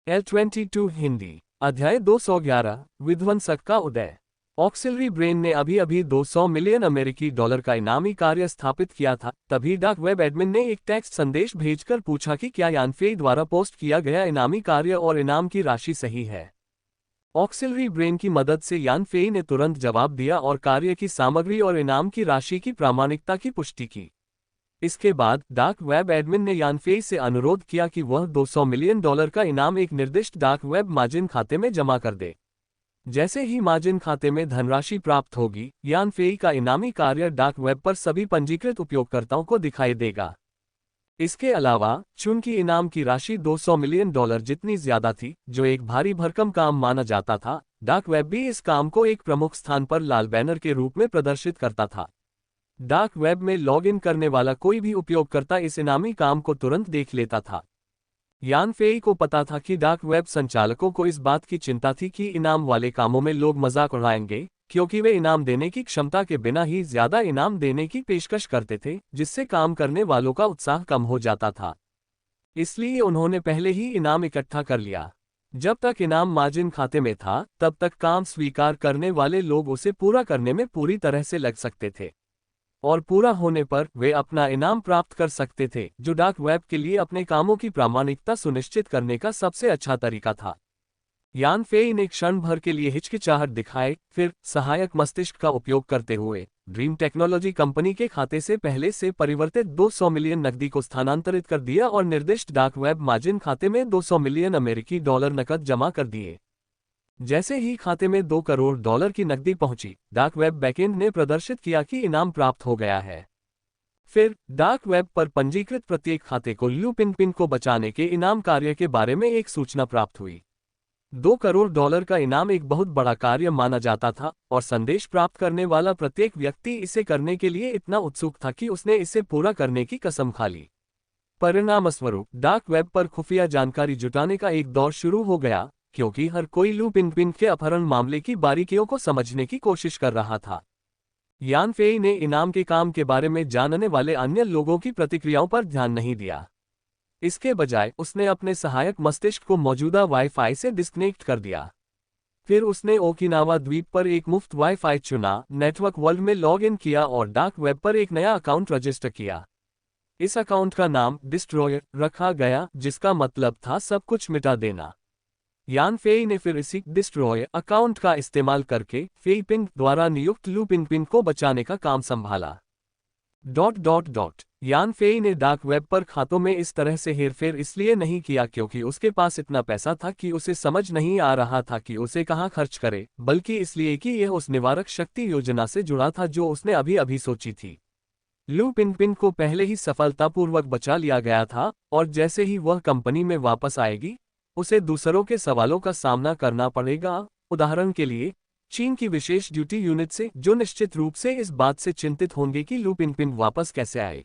L22 Hindi अध्याय 211 विध्वंसक का उदय। ऑक्सिलरी ब्रेन ने अभी अभी 200 मिलियन अमेरिकी डॉलर का इनामी कार्य स्थापित किया था। तभी डार्क वेब एडमिन ने एक टेक्स्ट संदेश भेजकर पूछा कि क्या यानफेई द्वारा पोस्ट किया गया इनामी कार्य और इनाम की राशि सही है। ऑक्सिलरी ब्रेन की मदद से यानफेई ने तुरंत जवाब दिया और कार्य की सामग्री और इनाम की राशि की प्रामाणिकता की पुष्टि की। इसके बाद डार्क वेब एडमिन ने यानफेई से अनुरोध किया कि वह 200 मिलियन डॉलर का इनाम एक निर्दिष्ट डार्क वेब मार्जिन खाते में जमा कर दे। जैसे ही मार्जिन खाते में धनराशि प्राप्त होगी, यानफेई का इनामी कार्य डार्क वेब पर सभी पंजीकृत उपयोगकर्ताओं को दिखाई देगा। इसके अलावा, चूंकि इनाम की राशि 200 मिलियन डॉलर जितनी ज्यादा थी, जो एक भारी भरकम काम माना जाता था, डार्क वेब भी इस काम को एक प्रमुख स्थान पर लाल बैनर के रूप में प्रदर्शित करता था। डार्क वेब में लॉगिन करने वाला कोई भी उपयोगकर्ता इस इनामी काम को तुरंत देख लेता था। यानफेई को पता था कि डार्क वेब संचालकों को इस बात की चिंता थी कि इनाम वाले कामों में लोग मजाक उड़ाएंगे, क्योंकि वे इनाम देने की क्षमता के बिना ही ज्यादा इनाम देने की पेशकश करते थे, जिससे काम करने वालों का उत्साह कम हो जाता था। इसलिए उन्होंने पहले ही इनाम इकट्ठा कर लिया। जब तक इनाम मार्जिन खाते में था, तब तक काम स्वीकार करने वाले लोग उसे पूरा करने में पूरी तरह से लग सकते थे, और पूरा होने पर वे अपना इनाम प्राप्त कर सकते थे, जो डार्क वेब के लिए अपने कामों की प्रामाणिकता सुनिश्चित करने का सबसे अच्छा तरीका था। यानफेई ने क्षण भर के लिए हिचकिचाहट दिखाए, फिर सहायक मस्तिष्क का उपयोग करते हुए ड्रीम टेक्नोलॉजी कंपनी के खाते से पहले से परिवर्तित 200 मिलियन नकदी को स्थानांतरित कर दिया और निर्दिष्ट डार्क वेब मार्जिन खाते में 200 मिलियन अमेरिकी डॉलर नकद जमा कर दिए। जैसे ही खाते में 2 करोड़ डॉलर की नकदी पहुंची, डार्क वेब बैकएंड ने प्रदर्शित किया कि इनाम प्राप्त हो गया है। फिर डार्क वेब पर पंजीकृत प्रत्येक खाते को लू पिनपिन को बचाने के इनाम कार्य के बारे में एक सूचना प्राप्त हुई। 2 करोड़ डॉलर का इनाम एक बहुत बड़ा कार्य माना जाता था, और संदेश प्राप्त करने वाला प्रत्येक व्यक्ति इसे करने के लिए इतना उत्सुक था कि उसने इसे पूरा करने की कसम खा ली। परिणामस्वरूप डार्क वेब पर खुफिया जानकारी जुटाने का एक दौर शुरू हो गया, क्योंकि हर कोई लू पिनपिन के अपहरण मामले की बारीकियों को समझने की कोशिश कर रहा था। यानफेई ने इनाम के काम के बारे में जानने वाले अन्य लोगों की प्रतिक्रियाओं पर ध्यान नहीं दिया। इसके बजाय उसने अपने सहायक मस्तिष्क को मौजूदा वाईफाई से डिस्कनेक्ट कर दिया। फिर उसने ओकिनावा द्वीप पर एक मुफ्त वाईफाई चुना, नेटवर्क वर्ल्ड में लॉग इन किया और डार्क वेब पर एक नया अकाउंट रजिस्टर किया। इस अकाउंट का नाम डिस्ट्रॉयर रखा गया, जिसका मतलब था सब कुछ मिटा देना। यानफेई ने फिर इसी डिस्ट्रॉय अकाउंट का इस्तेमाल करके फेईपिंग द्वारा नियुक्त लू पिनपिन को बचाने का काम संभाला। यानफेई ने डार्क वेब पर खातों में इस तरह से हेरफेर इसलिए नहीं किया क्योंकि उसके पास इतना पैसा था कि उसे समझ नहीं आ रहा था कि उसे कहां खर्च करे, बल्कि इसलिए कि यह उस निवारक शक्ति योजना से जुड़ा था जो उसने अभी अभी सोची थी। लू पिनपिन को पहले ही सफलतापूर्वक बचा लिया गया था, और जैसे ही वह कंपनी में वापस आएगी, उसे दूसरों के सवालों का सामना करना पड़ेगा। उदाहरण के लिए, चीन की विशेष ड्यूटी यूनिट से, जो निश्चित रूप से इस बात से चिंतित होंगे कि लू पिनपिन वापस कैसे आए।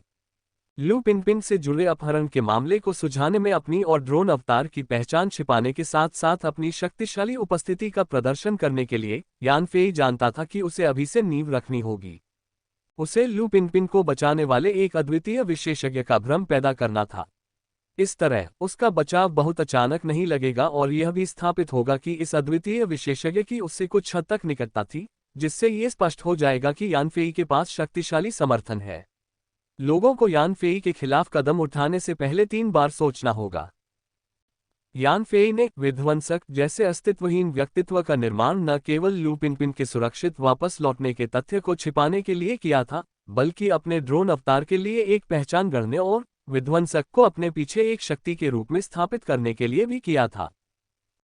लू पिनपिन से जुड़े अपहरण के मामले को सुलझाने में अपनी और ड्रोन अवतार की पहचान छिपाने के साथ साथ अपनी शक्तिशाली उपस्थिति का प्रदर्शन करने के लिए यानफेई जानता था कि उसे अभी से नींव रखनी होगी। उसे लू पिनपिन को बचाने वाले एक अद्वितीय विशेषज्ञ का भ्रम पैदा करना था। इस तरह उसका बचाव बहुत अचानक नहीं लगेगा, और यह भी स्थापित होगा कि इस अद्वितीय विशेषज्ञ की उससे कुछ हद तक निकटता थी, जिससे ये स्पष्ट हो जाएगा कि यानफेई के पास शक्तिशाली समर्थन है। लोगों को यानफेई के खिलाफ कदम उठाने से पहले 3 बार सोचना होगा। यानफेई ने विध्वंसक जैसे अस्तित्वहीन व्यक्तित्व का निर्माण न केवल लू पिनपिन के सुरक्षित वापस लौटने के तथ्य को छिपाने के लिए किया था, बल्कि अपने ड्रोन अवतार के लिए एक पहचान गढ़ने और विध्वंसक को अपने पीछे एक शक्ति के रूप में स्थापित करने के लिए भी किया था।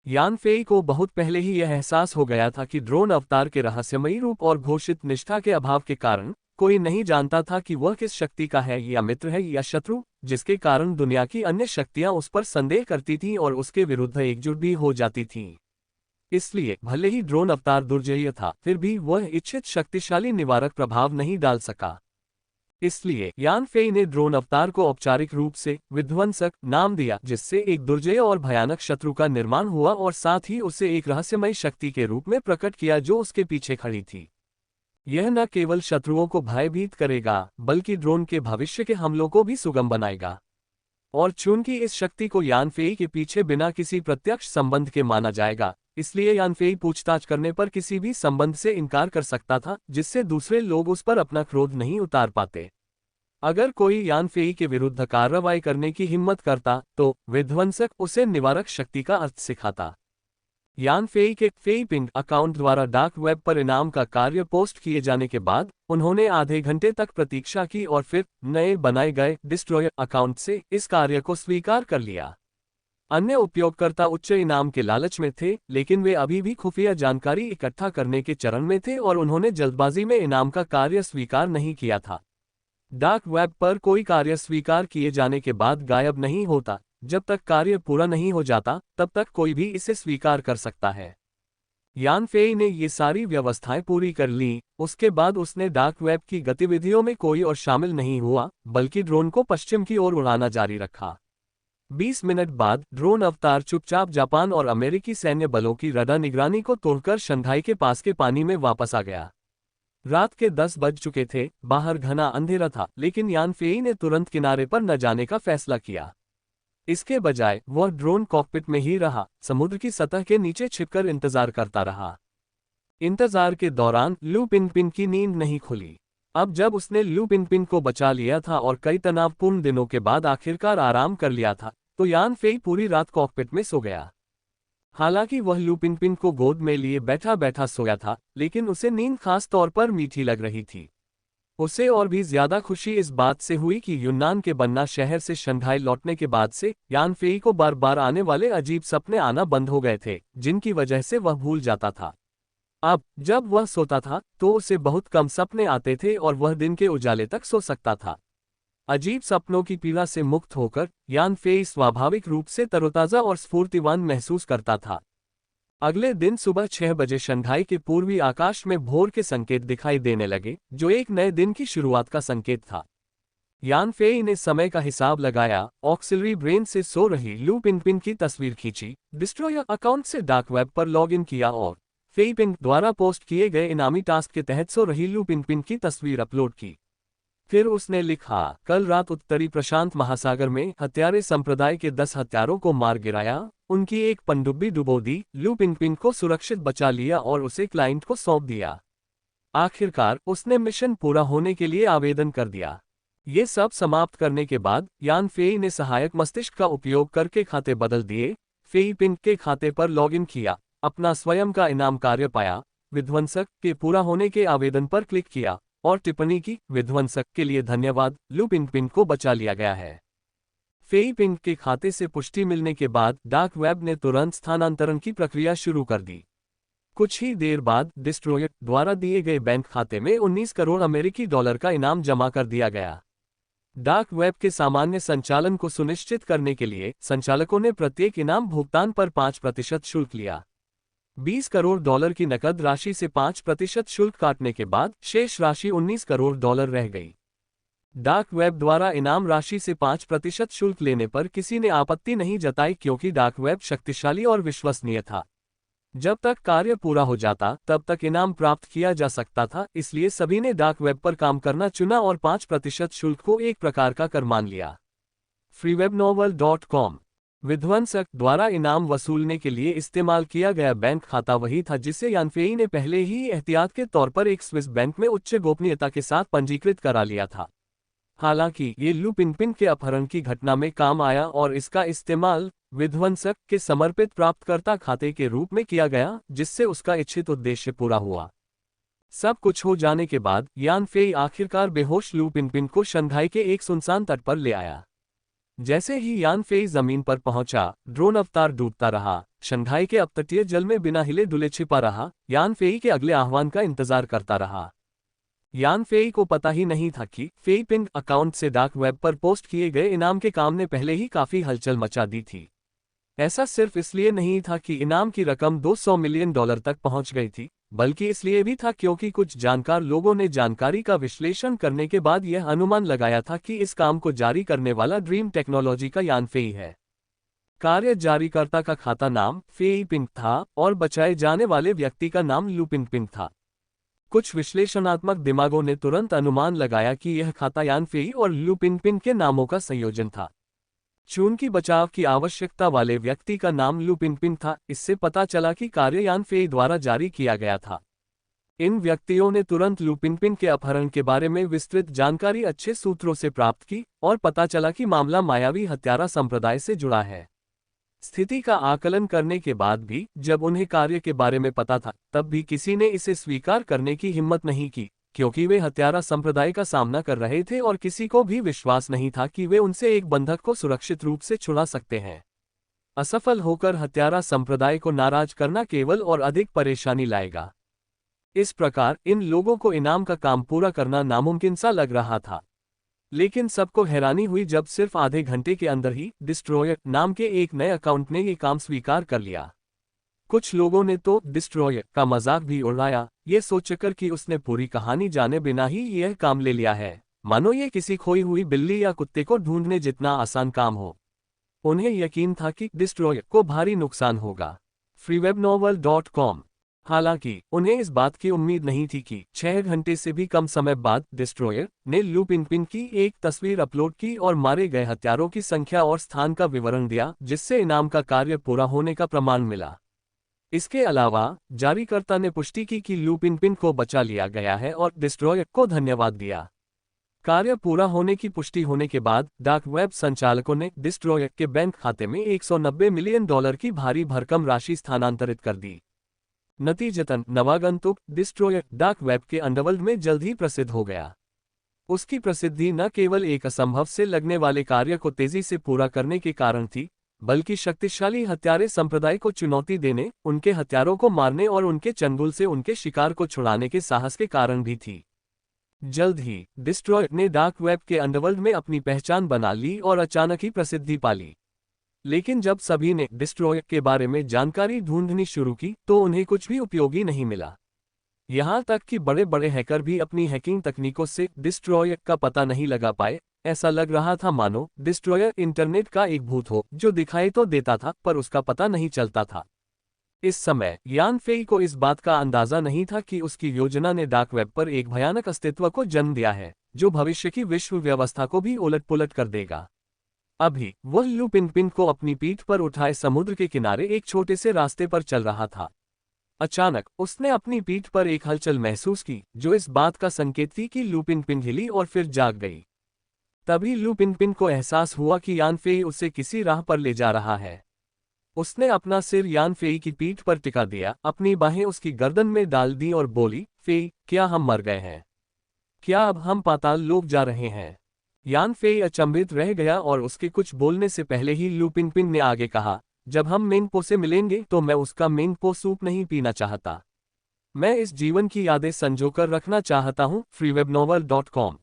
यानफेई को बहुत पहले ही यह एहसास हो गया था कि ड्रोन अवतार के रहस्यमयी रूप और घोषित निष्ठा के अभाव के कारण कोई नहीं जानता था कि वह किस शक्ति का है, या मित्र है या शत्रु, जिसके कारण दुनिया की अन्य शक्तियां उस पर संदेह करती थीं और उसके विरुद्ध एकजुट भी हो जाती थीं। इसलिए भले ही ड्रोन अवतार दुर्जेय था, फिर भी वह इच्छित शक्तिशाली निवारक प्रभाव नहीं डाल सका। इसलिए यानफेई ने ड्रोन अवतार को औपचारिक रूप से विध्वंसक नाम दिया, जिससे एक दुर्जय और भयानक शत्रु का निर्माण हुआ, और साथ ही उसे एक रहस्यमयी शक्ति के रूप में प्रकट किया जो उसके पीछे खड़ी थी। यह न केवल शत्रुओं को भयभीत करेगा, बल्कि ड्रोन के भविष्य के हमलों को भी सुगम बनाएगा। और चूंकि इस शक्ति को यान फेई के पीछे बिना किसी प्रत्यक्ष संबंध के माना जाएगा, इसलिए यान फेई पूछताछ करने पर किसी भी संबंध से इनकार कर सकता था, जिससे दूसरे लोग उस पर अपना क्रोध नहीं उतार पाते। अगर कोई यान फेई के विरुद्ध कार्रवाई करने की हिम्मत करता, तो विध्वंसक उसे निवारक शक्ति का अर्थ सिखाता। यान फेई के फेई पिंग अकाउंट द्वारा डार्क वेब पर इनाम का कार्य पोस्ट किए जाने के बाद उन्होंने आधे घंटे तक प्रतीक्षा की और फिर नए बनाए गए डिस्ट्रॉयर अकाउंट से इस कार्य को स्वीकार कर लिया। अन्य उपयोगकर्ता उच्च इनाम के लालच में थे, लेकिन वे अभी भी खुफिया जानकारी इकट्ठा करने के चरण में थे और उन्होंने जल्दबाजी में इनाम का कार्य स्वीकार नहीं किया था। डार्क वेब पर कोई कार्य स्वीकार किए जाने के बाद गायब नहीं होता। जब तक कार्य पूरा नहीं हो जाता, तब तक कोई भी इसे स्वीकार कर सकता है। यान फेई ने ये सारी व्यवस्थाएं पूरी कर ली। उसके बाद उसने डार्क वेब की गतिविधियों में कोई और शामिल नहीं हुआ, बल्कि ड्रोन को पश्चिम की ओर उड़ाना जारी रखा। 20 मिनट बाद ड्रोन अवतार चुपचाप जापान और अमेरिकी सैन्य बलों की रडार निगरानी को तोड़कर शंघाई के पास के पानी में वापस आ गया। रात के 10 बज चुके थे, बाहर घना अंधेरा था, लेकिन यान फेई ने तुरंत किनारे पर न जाने का फैसला किया। इसके बजाय वह ड्रोन कॉकपिट में ही रहा, समुद्र की सतह के नीचे छिपकर इंतजार करता रहा। इंतजार के दौरान लू पिनपिन की नींद नहीं खुली। अब जब उसने लू पिनपिन को बचा लिया था और कई तनावपूर्ण दिनों के बाद आखिरकार आराम कर लिया था, तो यान फेई पूरी रात कॉकपिट में सो गया। हालांकि वह लू पिनपिन को गोद में लिए बैठा बैठा सोया था, लेकिन उसे नींद खास तौर पर मीठी लग रही थी। उसे और भी ज्यादा खुशी इस बात से हुई कि यूनान के बन्ना शहर से शंघाई लौटने के बाद से यान फेई को बार बार आने वाले अजीब सपने आना बंद हो गए थे, जिनकी वजह से वह भूल जाता था। अब जब वह सोता था तो उसे बहुत कम सपने आते थे और वह दिन के उजाले तक सो सकता था। अजीब सपनों की पीड़ा से मुक्त होकर यान फेई स्वाभाविक रूप से तरोताजा और स्फूर्तिवान महसूस करता था। अगले दिन सुबह 6 बजे शंघाई के पूर्वी आकाश में भोर के संकेत दिखाई देने लगे, जो एक नए दिन की शुरुआत का संकेत था। यान फेई ने समय का हिसाब लगाया, ऑक्सिलरी ब्रेन से सो रही लू पिनपिन की तस्वीर खींची, डिस्ट्रॉयर अकाउंट से डार्क वेब पर लॉग इन किया और फेई पिंग द्वारा पोस्ट किए गए इनामी टास्क के तहत सो रही लू पिनपिन की तस्वीर अपलोड की। फिर उसने लिखा, कल रात उत्तरी प्रशांत महासागर में हत्यारे संप्रदाय के 10 हत्यारों को मार गिराया, उनकी एक पनडुब्बी डुबो दी, लू पिनपिन को सुरक्षित बचा लिया और उसे क्लाइंट को सौंप दिया। आखिरकार उसने मिशन पूरा होने के लिए आवेदन कर दिया। ये सब समाप्त करने के बाद यान फेई ने सहायक मस्तिष्क का उपयोग करके खाते बदल दिए, फेई पिंग के खाते पर लॉगिन किया, अपना स्वयं का इनाम कार्य पाया, विध्वंसक के पूरा होने के आवेदन पर क्लिक किया और टिप्पणी की, विध्वंसक के लिए धन्यवाद, लू पिनपिन को बचा लिया गया है। फेई पिंग के खाते से पुष्टि मिलने के बाद डार्क वेब ने तुरंत स्थानांतरण की प्रक्रिया शुरू कर दी। कुछ ही देर बाद डिस्ट्रॉयर द्वारा दिए गए बैंक खाते में 19 करोड़ अमेरिकी डॉलर का इनाम जमा कर दिया गया। डार्क वेब के सामान्य संचालन को सुनिश्चित करने के लिए संचालकों ने प्रत्येक इनाम भुगतान पर 5% शुल्क लिया। 20 करोड़ डॉलर की नकद राशि से 5% शुल्क काटने के बाद शेष राशि 19 करोड़ डॉलर रह गई। डार्क वेब द्वारा इनाम राशि से 5% शुल्क लेने पर किसी ने आपत्ति नहीं जताई, क्योंकि डार्क वेब शक्तिशाली और विश्वसनीय था। जब तक कार्य पूरा हो जाता तब तक इनाम प्राप्त किया जा सकता था, इसलिए सभी ने डार्क वेब पर काम करना चुना और 5% शुल्क को एक प्रकार का कर मान लिया। freewebnovel.com विध्वंसक द्वारा इनाम वसूलने के लिए इस्तेमाल किया गया बैंक खाता वही था जिसे यान फेई ने पहले ही एहतियात के तौर पर एक स्विस बैंक में उच्च गोपनीयता के साथ पंजीकृत करा लिया था। हालांकि ये लू पिनपिन के अपहरण की घटना में काम आया और इसका इस्तेमाल विध्वंसक के समर्पित प्राप्तकर्ता खाते के रूप में किया गया, जिससे उसका इच्छित उद्देश्य पूरा हुआ। सब कुछ हो जाने के बाद यान फेई आखिरकार बेहोश लू पिनपिन को शंघाई के एक सुनसान तट पर ले आया। जैसे ही यान फेई जमीन पर पहुंचा, ड्रोन अवतार डूबता रहा, शंघाई के अपतटीय जल में बिना हिले डुले छिपा रहा, यान फेई के अगले आह्वान का इंतजार करता रहा। यान फेई को पता ही नहीं था कि फेई पिंग अकाउंट से डार्क वेब पर पोस्ट किए गए इनाम के काम ने पहले ही काफी हलचल मचा दी थी। ऐसा सिर्फ इसलिए नहीं था कि इनाम की रकम 200 मिलियन डॉलर तक पहुंच गई थी, बल्कि इसलिए भी था क्योंकि कुछ जानकार लोगों ने जानकारी का विश्लेषण करने के बाद यह अनुमान लगाया था कि इस काम को जारी करने वाला ड्रीम टेक्नोलॉजी का यान फेई है। कार्य जारीकर्ता का खाता नाम फेई पिंग था और बचाए जाने वाले व्यक्ति का नाम लू पिनपिन था। कुछ विश्लेषणात्मक दिमागों ने तुरंत अनुमान लगाया कि यह खाता यान फेई और लू पिनपिन के नामों का संयोजन था। चून की बचाव की आवश्यकता वाले व्यक्ति का नाम लू पिनपिन था। इससे पता चला कि कार्य यान फेई द्वारा जारी किया गया था। इन व्यक्तियों ने तुरंत लू पिनपिन के अपहरण के बारे में विस्तृत जानकारी अच्छे सूत्रों से प्राप्त की और पता चला कि मामला मायावी हत्यारा संप्रदाय से जुड़ा है। स्थिति का आकलन करने के बाद भी जब उन्हें कार्य के बारे में पता था, तब भी किसी ने इसे स्वीकार करने की हिम्मत नहीं की, क्योंकि वे हत्यारा संप्रदाय का सामना कर रहे थे और किसी को भी विश्वास नहीं था कि वे उनसे एक बंधक को सुरक्षित रूप से छुड़ा सकते हैं। असफल होकर हत्यारा संप्रदाय को नाराज करना केवल और अधिक परेशानी लाएगा। इस प्रकार इन लोगों को इनाम का काम पूरा करना नामुमकिन सा लग रहा था। लेकिन सबको हैरानी हुई जब सिर्फ आधे घंटे के अंदर ही डिस्ट्रॉयर नाम के एक नए अकाउंट ने ये काम स्वीकार कर लिया। कुछ लोगों ने तो डिस्ट्रॉयर का मजाक भी उड़ाया, ये सोचकर कि उसने पूरी कहानी जाने बिना ही यह काम ले लिया है, मानो ये किसी खोई हुई बिल्ली या कुत्ते को ढूंढने जितना आसान काम हो। उन्हें यकीन था कि डिस्ट्रॉयर को भारी नुकसान होगा। freewebnovel.com। हालांकि उन्हें इस बात की उम्मीद नहीं थी कि 6 घंटे से भी कम समय बाद डिस्ट्रॉयर ने लू पिनपिन की एक तस्वीर अपलोड की और मारे गए हत्यारों की संख्या और स्थान का विवरण दिया, जिससे इनाम का कार्य पूरा होने का प्रमाण मिला। इसके अलावा जारीकर्ता ने पुष्टि की कि लू पिनपिन को बचा लिया गया है और डिस्ट्रॉयर को धन्यवाद दिया। कार्य पूरा होने की पुष्टि होने के बाद डार्क वेब संचालकों ने डिस्ट्रॉयर के बैंक खाते में $190 मिलियन की भारी भरकम राशि स्थानांतरित कर दी। नतीजतन नवागंतुक डिस्ट्रॉयर डार्क वेब के अंडरवर्ल्ड में जल्द ही प्रसिद्ध हो गया। उसकी प्रसिद्धि न केवल एक असंभव से लगने वाले कार्य को तेजी से पूरा करने के कारण थी, बल्कि शक्तिशाली हत्यारे संप्रदाय को चुनौती देने, उनके हत्यारों को मारने और उनके चंगुल से उनके शिकार को छुड़ाने के साहस के कारण भी थी। जल्द ही डिस्ट्रॉयर ने डार्क वेब के अंडरवर्ल्ड में अपनी पहचान बना ली और अचानक ही प्रसिद्धि पाली। लेकिन जब सभी ने डिस्ट्रॉयर के बारे में जानकारी ढूंढनी शुरू की तो उन्हें कुछ भी उपयोगी नहीं मिला। यहाँ तक कि बड़े बड़े हैकर भी अपनी हैकिंग तकनीकों से डिस्ट्रॉयर का पता नहीं लगा पाए। ऐसा लग रहा था मानो डिस्ट्रॉयर इंटरनेट का एक भूत हो जो दिखाई तो देता था पर उसका पता नहीं चलता था। इस समय यान फेई को इस बात का अंदाजा नहीं था कि उसकी योजना ने डार्क वेब पर एक भयानक अस्तित्व को जन्म दिया है, जो भविष्य की विश्व व्यवस्था को भी उलट-पुलट कर देगा। अभी वह लू पिनपिन को अपनी पीठ पर उठाए समुद्र के किनारे एक छोटे से रास्ते पर चल रहा था। अचानक उसने अपनी पीठ पर एक हलचल महसूस की, जो इस बात का संकेत थी कि लू पिनपिन हिली और फिर जाग गई। तभी लू पिनपिन को एहसास हुआ कि यान फेई उसे किसी राह पर ले जा रहा है। उसने अपना सिर यान फेई की पीठ पर टिका दिया, अपनी बाहें उसकी गर्दन में डाल दी और बोली, फेई, क्या हम मर गए हैं? क्या अब हम पाताल लोक जा रहे हैं? यान फेई अचंभित रह गया और उसके कुछ बोलने से पहले ही लू पिनपिन ने आगे कहा, जब हम मेंगपो से मिलेंगे तो मैं उसका मेंगपो सूप नहीं पीना चाहता। मैं इस जीवन की यादें संजोकर रखना चाहता हूँ। freewebnovel.com।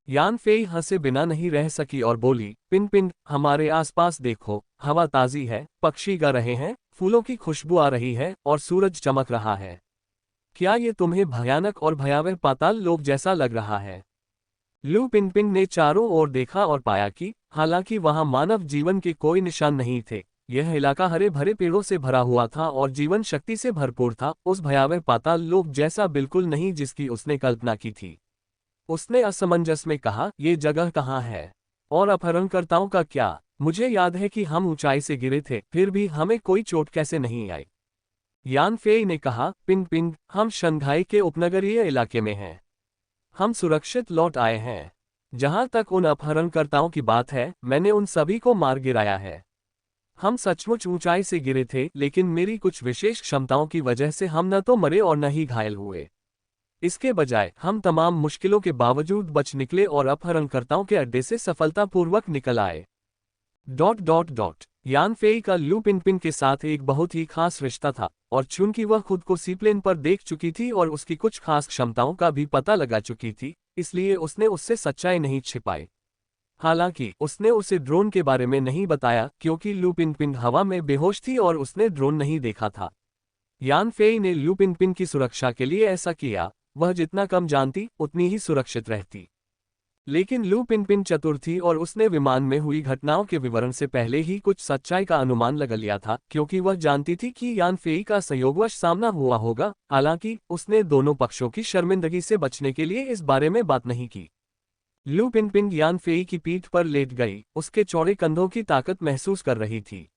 यान फेई हंसे बिना नहीं रह सकी और बोली, पिनपिन, हमारे आसपास देखो, हवा ताजी है, पक्षी गा रहे हैं, फूलों की खुशबू आ रही है और सूरज चमक रहा है। क्या ये तुम्हें भयानक और भयावह पाताल लोक जैसा लग रहा है? लू पिनपिन ने चारों ओर देखा और पाया कि हालांकि वहां मानव जीवन के कोई निशान नहीं थे, यह इलाका हरे भरे पेड़ों से भरा हुआ था और जीवन शक्ति से भरपूर था, उस भयावह पाताल लोक जैसा बिल्कुल नहीं जिसकी उसने कल्पना की थी। उसने असमंजस में कहा, ये जगह कहाँ है? और अपहरणकर्ताओं का क्या? मुझे याद है कि हम ऊंचाई से गिरे थे, फिर भी हमें कोई चोट कैसे नहीं आई? यान फेई ने कहा, पिनपिन, हम शंघाई के उपनगरीय इलाके में हैं। हम सुरक्षित लौट आए हैं। जहां तक उन अपहरणकर्ताओं की बात है, मैंने उन सभी को मार गिराया है। हम सचमुच ऊंचाई से गिरे थे, लेकिन मेरी कुछ विशेष क्षमताओं की वजह से हम न तो मरे और न ही घायल हुए। इसके बजाय हम तमाम मुश्किलों के बावजूद बच निकले और अपहरणकर्ताओं के अड्डे से सफलतापूर्वक निकल आए। यान फेई का लू पिनपिन के साथ एक बहुत ही खास रिश्ता था, और चूंकि वह खुद को सीप्लेन पर देख चुकी थी और उसकी कुछ खास क्षमताओं का भी पता लगा चुकी थी, इसलिए उसने उससे सच्चाई नहीं छिपाई। हालांकि उसने उसे ड्रोन के बारे में नहीं बताया, क्योंकि लू पिनपिन हवा में बेहोश थी और उसने ड्रोन नहीं देखा था। यान फेई ने लू पिनपिन की सुरक्षा के लिए ऐसा किया। वह जितना कम जानती उतनी ही सुरक्षित रहती। लेकिन लू पिनपिन चतुर थी और उसने विमान में हुई घटनाओं के विवरण से पहले ही कुछ सच्चाई का अनुमान लगा लिया था, क्योंकि वह जानती थी कि यान फेई का संयोगवश सामना हुआ होगा। हालांकि उसने दोनों पक्षों की शर्मिंदगी से बचने के लिए इस बारे में बात नहीं की। लू पिनपिन यान फेई की पीठ पर लेट गई, उसके चौड़े कंधों की ताकत महसूस कर रही थी।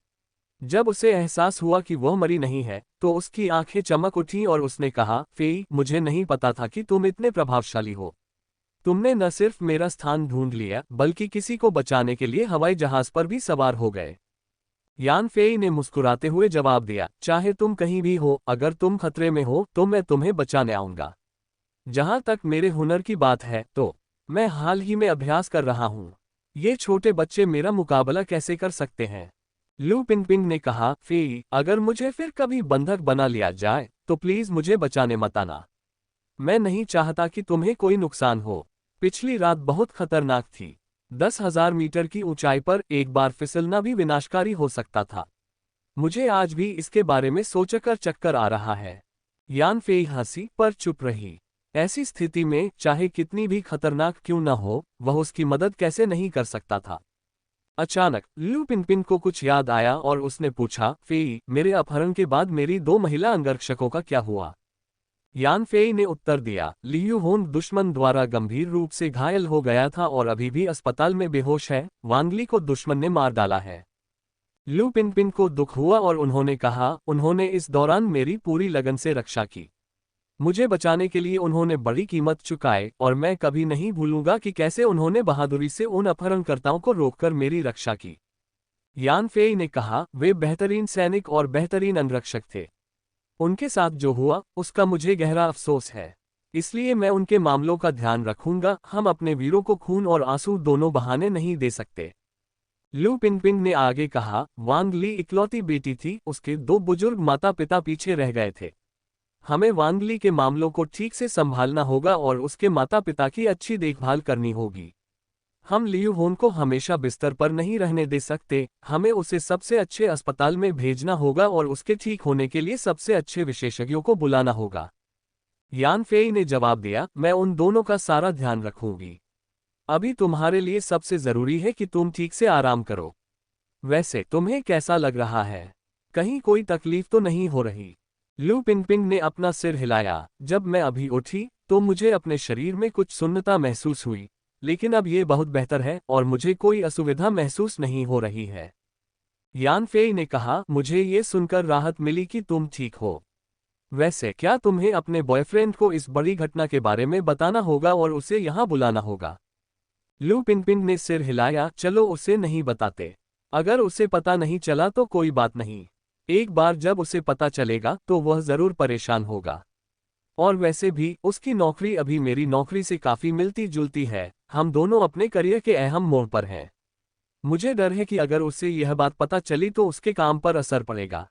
जब उसे एहसास हुआ कि वह मरी नहीं है, तो उसकी आंखें चमक उठीं और उसने कहा, फेई, मुझे नहीं पता था कि तुम इतने प्रभावशाली हो। तुमने न सिर्फ मेरा स्थान ढूंढ लिया, बल्कि किसी को बचाने के लिए हवाई जहाज पर भी सवार हो गए। यान फेई ने मुस्कुराते हुए जवाब दिया, चाहे तुम कहीं भी हो, अगर तुम खतरे में हो तो मैं तुम्हें बचाने आऊंगा। जहां तक मेरे हुनर की बात है, तो मैं हाल ही में अभ्यास कर रहा हूं। ये छोटे बच्चे मेरा मुकाबला कैसे कर सकते हैं? लू पिनपिन ने कहा, फेई, अगर मुझे फिर कभी बंधक बना लिया जाए, तो प्लीज मुझे बचाने मत आना। मैं नहीं चाहता कि तुम्हें कोई नुकसान हो। पिछली रात बहुत खतरनाक थी। 10,000 मीटर की ऊंचाई पर एक बार फिसलना भी विनाशकारी हो सकता था। मुझे आज भी इसके बारे में सोचकर चक्कर आ रहा है। यान फेई हंसी पर चुप रही। ऐसी स्थिति में चाहे कितनी भी खतरनाक क्यों न हो, वह उसकी मदद कैसे नहीं कर सकता था। अचानक लू पिनपिन को कुछ याद आया और उसने पूछा, फेई, मेरे अपहरण के बाद मेरी 2 महिला अंगरक्षकों का क्या हुआ? यान फेई ने उत्तर दिया, लियू होन दुश्मन द्वारा गंभीर रूप से घायल हो गया था और अभी भी अस्पताल में बेहोश है। वांगली को दुश्मन ने मार डाला है। लू पिनपिन को दुख हुआ और उन्होंने कहा, उन्होंने इस दौरान मेरी पूरी लगन से रक्षा की। मुझे बचाने के लिए उन्होंने बड़ी कीमत चुकाई और मैं कभी नहीं भूलूंगा कि कैसे उन्होंने बहादुरी से उन अपहरणकर्ताओं को रोककर मेरी रक्षा की। यान फेई ने कहा, वे बेहतरीन सैनिक और बेहतरीन अंगरक्षक थे। उनके साथ जो हुआ, उसका मुझे गहरा अफसोस है। इसलिए मैं उनके मामलों का ध्यान रखूंगा। हम अपने वीरों को खून और आंसू दोनों बहाने नहीं दे सकते। लू पिनपिन ने आगे कहा, वांग ली इकलौती बेटी थी, उसके 2 बुजुर्ग माता पिता पीछे रह गए थे। हमें वांग ली के मामलों को ठीक से संभालना होगा और उसके माता पिता की अच्छी देखभाल करनी होगी। हम लियू होन को हमेशा बिस्तर पर नहीं रहने दे सकते। हमें उसे सबसे अच्छे अस्पताल में भेजना होगा और उसके ठीक होने के लिए सबसे अच्छे विशेषज्ञों को बुलाना होगा। यान फेई ने जवाब दिया, मैं उन दोनों का सारा ध्यान रखूंगी। अभी तुम्हारे लिए सबसे जरूरी है कि तुम ठीक से आराम करो। वैसे तुम्हें कैसा लग रहा है? कहीं कोई तकलीफ तो नहीं हो रही? लू पिनपिन ने अपना सिर हिलाया। जब मैं अभी उठी तो मुझे अपने शरीर में कुछ सुन्नता महसूस हुई, लेकिन अब ये बहुत बेहतर है और मुझे कोई असुविधा महसूस नहीं हो रही है। यान फेई ने कहा, मुझे ये सुनकर राहत मिली कि तुम ठीक हो। वैसे क्या तुम्हें अपने बॉयफ्रेंड को इस बड़ी घटना के बारे में बताना होगा और उसे यहाँ बुलाना होगा? लू पिनपिन ने सिर हिलाया, चलो उसे नहीं बताते। अगर उसे पता नहीं चला तो कोई बात नहीं। एक बार जब उसे पता चलेगा तो वह जरूर परेशान होगा। और वैसे भी उसकी नौकरी अभी मेरी नौकरी से काफी मिलती जुलती है। हम दोनों अपने करियर के अहम मोड़ पर हैं। मुझे डर है कि अगर उसे यह बात पता चली तो उसके काम पर असर पड़ेगा।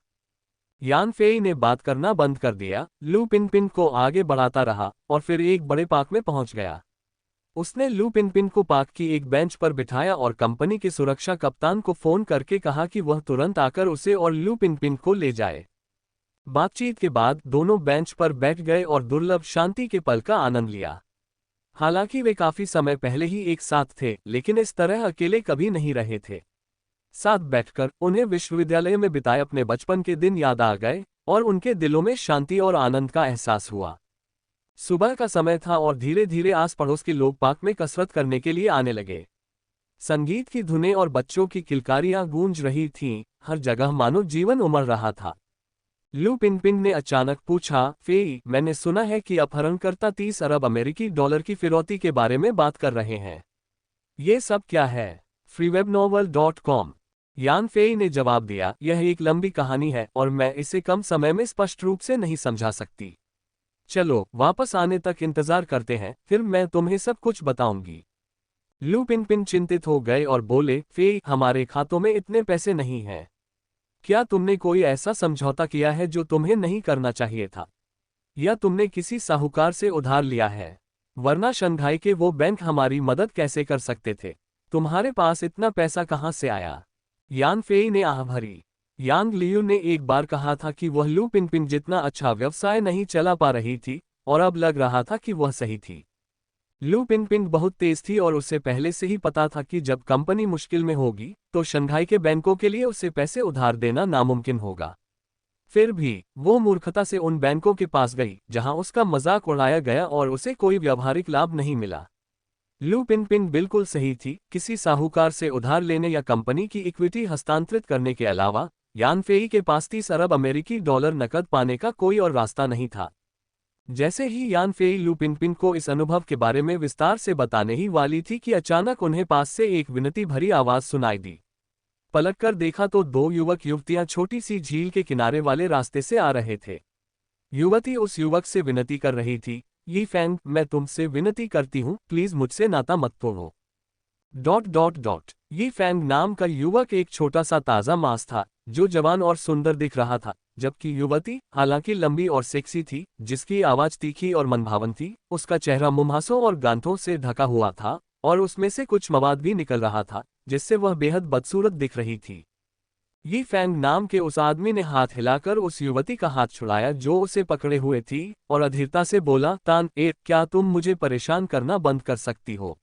यान फेई ने बात करना बंद कर दिया। लू पिनपिन को आगे बढ़ाता रहा और फिर एक बड़े पार्क में पहुंच गया। उसने लू पिनपिन को पार्क की एक बेंच पर बिठाया और कंपनी के सुरक्षा कप्तान को फोन करके कहा कि वह तुरंत आकर उसे और लू पिनपिन को ले जाए। बातचीत के बाद दोनों बेंच पर बैठ गए और दुर्लभ शांति के पल का आनंद लिया। हालांकि वे काफी समय पहले ही एक साथ थे, लेकिन इस तरह अकेले कभी नहीं रहे थे। साथ बैठकर उन्हें विश्वविद्यालय में बिताए अपने बचपन के दिन याद आ गए और उनके दिलों में शांति और आनंद का एहसास हुआ। सुबह का समय था और धीरे धीरे आस पड़ोस के लोग पार्क में कसरत करने के लिए आने लगे। संगीत की धुनें और बच्चों की किलकारियां गूंज रही थीं। हर जगह मानो जीवन उमड़ रहा था। लू पिनपिन ने अचानक पूछा, फेई, मैंने सुना है कि अपहरणकर्ता 30 अरब अमेरिकी डॉलर की फिरौती के बारे में बात कर रहे हैं। ये सब क्या है? freewebnovel.com। यान फेई ने जवाब दिया, यह एक लंबी कहानी है और मैं इसे कम समय में स्पष्ट रूप से नहीं समझा सकती। चलो वापस आने तक इंतजार करते हैं, फिर मैं तुम्हें सब कुछ बताऊंगी। लू पिनपिन चिंतित हो गए और बोले, फेई, हमारे खातों में इतने पैसे नहीं हैं। क्या तुमने कोई ऐसा समझौता किया है जो तुम्हें नहीं करना चाहिए था? या तुमने किसी साहूकार से उधार लिया है? वरना शंघाई के वो बैंक हमारी मदद कैसे कर सकते थे? तुम्हारे पास इतना पैसा कहाँ से आया? यान फेई ने आह भरी। यांग लियू ने एक बार कहा था कि वह लू पिनपिन जितना अच्छा व्यवसाय नहीं चला पा रही थी, और अब लग रहा था कि वह सही थी। लू पिनपिन बहुत तेज थी और उसे पहले से ही पता था कि जब कंपनी मुश्किल में होगी तो शंघाई के बैंकों के लिए उसे पैसे उधार देना नामुमकिन होगा। फिर भी वो मूर्खता से उन बैंकों के पास गई जहां उसका मजाक उड़ाया गया और उसे कोई व्यावहारिक लाभ नहीं मिला। लू पिनपिन बिल्कुल सही थी, किसी साहूकार से उधार लेने या कंपनी की इक्विटी हस्तांतरित करने के अलावा यान फेई के पास 30 अरब अमेरिकी डॉलर नकद पाने का कोई और रास्ता नहीं था। जैसे ही यान फेई लू पिनपिन को इस अनुभव के बारे में विस्तार से बताने ही वाली थी कि अचानक उन्हें पास से एक विनती भरी आवाज सुनाई दी। पलटकर देखा तो दो युवक युवतियां छोटी सी झील के किनारे वाले रास्ते से आ रहे थे। युवती उस युवक से विनती कर रही थी, ये फैंग, मैं तुमसे विनती करती हूँ, प्लीज मुझसे नाता मत तोड़ो। ये फैंग नाम का युवक एक छोटा सा ताजा मांस था, जो जवान और सुंदर दिख रहा था, जबकि युवती, हालांकि लंबी और सेक्सी थी, जिसकी आवाज तीखी और मनभावन थी, उसका चेहरा मुंहासों और गांठों से ढका हुआ था, और उसमें से कुछ मवाद भी निकल रहा था, जिससे वह बेहद बदसूरत दिख रही थी। ये फैंग नाम के उस आदमी ने हाथ हिलाकर उस युवती का हाथ छुड़ाया जो उसे पकड़े हुए थी, और अधीरता से बोला, तान ए, क्या तुम मुझे परेशान करना बंद कर सकती हो?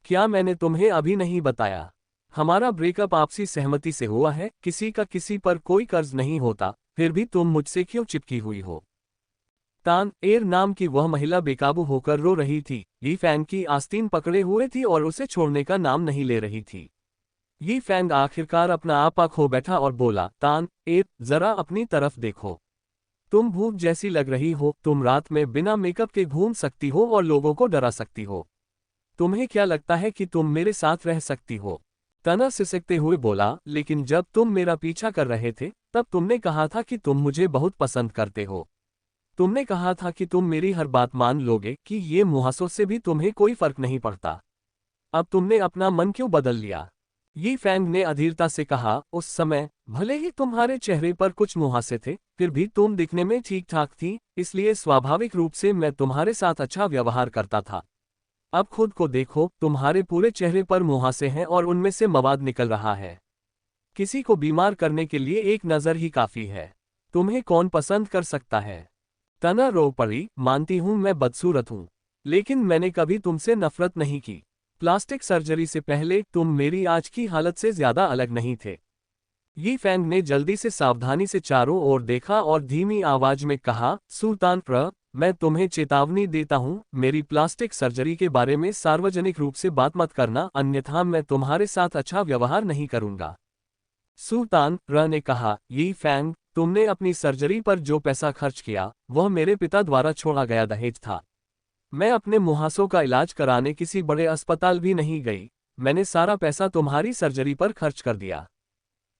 क्या मैंने तुम्हें अभी नहीं बताया? हमारा ब्रेकअप आपसी सहमति से हुआ है, किसी का किसी पर कोई कर्ज नहीं होता, फिर भी तुम मुझसे क्यों चिपकी हुई हो? तान एर नाम की वह महिला बेकाबू होकर रो रही थी, ये फैंग की आस्तीन पकड़े हुए थी और उसे छोड़ने का नाम नहीं ले रही थी। ये फैंग आखिरकार अपना आपा खो बैठा और बोला, तान एर, जरा अपनी तरफ देखो। तुम भूत जैसी लग रही हो, तुम रात में बिना मेकअप के घूम सकती हो और लोगों को डरा सकती हो। तुम्हें क्या लगता है कि तुम मेरे साथ रह सकती हो? तना सिसकते हुए बोला, लेकिन जब तुम मेरा पीछा कर रहे थे, तब तुमने कहा था कि तुम मुझे बहुत पसंद करते हो। तुमने कहा था कि तुम मेरी हर बात मान लोगे, कि ये मुहासों से भी तुम्हें कोई फर्क नहीं पड़ता। अब तुमने अपना मन क्यों बदल लिया? ये फैंग ने अधीरता से कहा, उस समय भले ही तुम्हारे चेहरे पर कुछ मुहासे थे, फिर भी तुम दिखने में ठीक ठाक थी, इसलिए स्वाभाविक रूप से मैं तुम्हारे साथ अच्छा व्यवहार करता था। अब खुद को देखो, तुम्हारे पूरे चेहरे पर मुहासे हैं और उनमें से मवाद निकल रहा है। किसी को बीमार करने के लिए एक नज़र ही काफी है। तुम्हें कौन पसंद कर सकता है? तना रो पड़ी, मानती हूं मैं बदसूरत हूं, लेकिन मैंने कभी तुमसे नफरत नहीं की। प्लास्टिक सर्जरी से पहले तुम मेरी आज की हालत से ज्यादा अलग नहीं थे। ये फैंग ने जल्दी से सावधानी से चारों ओर देखा और धीमी आवाज में कहा, सुल्तान प्र, मैं तुम्हें चेतावनी देता हूं, मेरी प्लास्टिक सर्जरी के बारे में सार्वजनिक रूप से बात मत करना, अन्यथा मैं तुम्हारे साथ अच्छा व्यवहार नहीं करूंगा। सुल्तान र ने कहा, ये फैंग, तुमने अपनी सर्जरी पर जो पैसा खर्च किया, वह मेरे पिता द्वारा छोड़ा गया दहेज था। मैं अपने मुहासों का इलाज कराने किसी बड़े अस्पताल भी नहीं गई, मैंने सारा पैसा तुम्हारी सर्जरी पर खर्च कर दिया।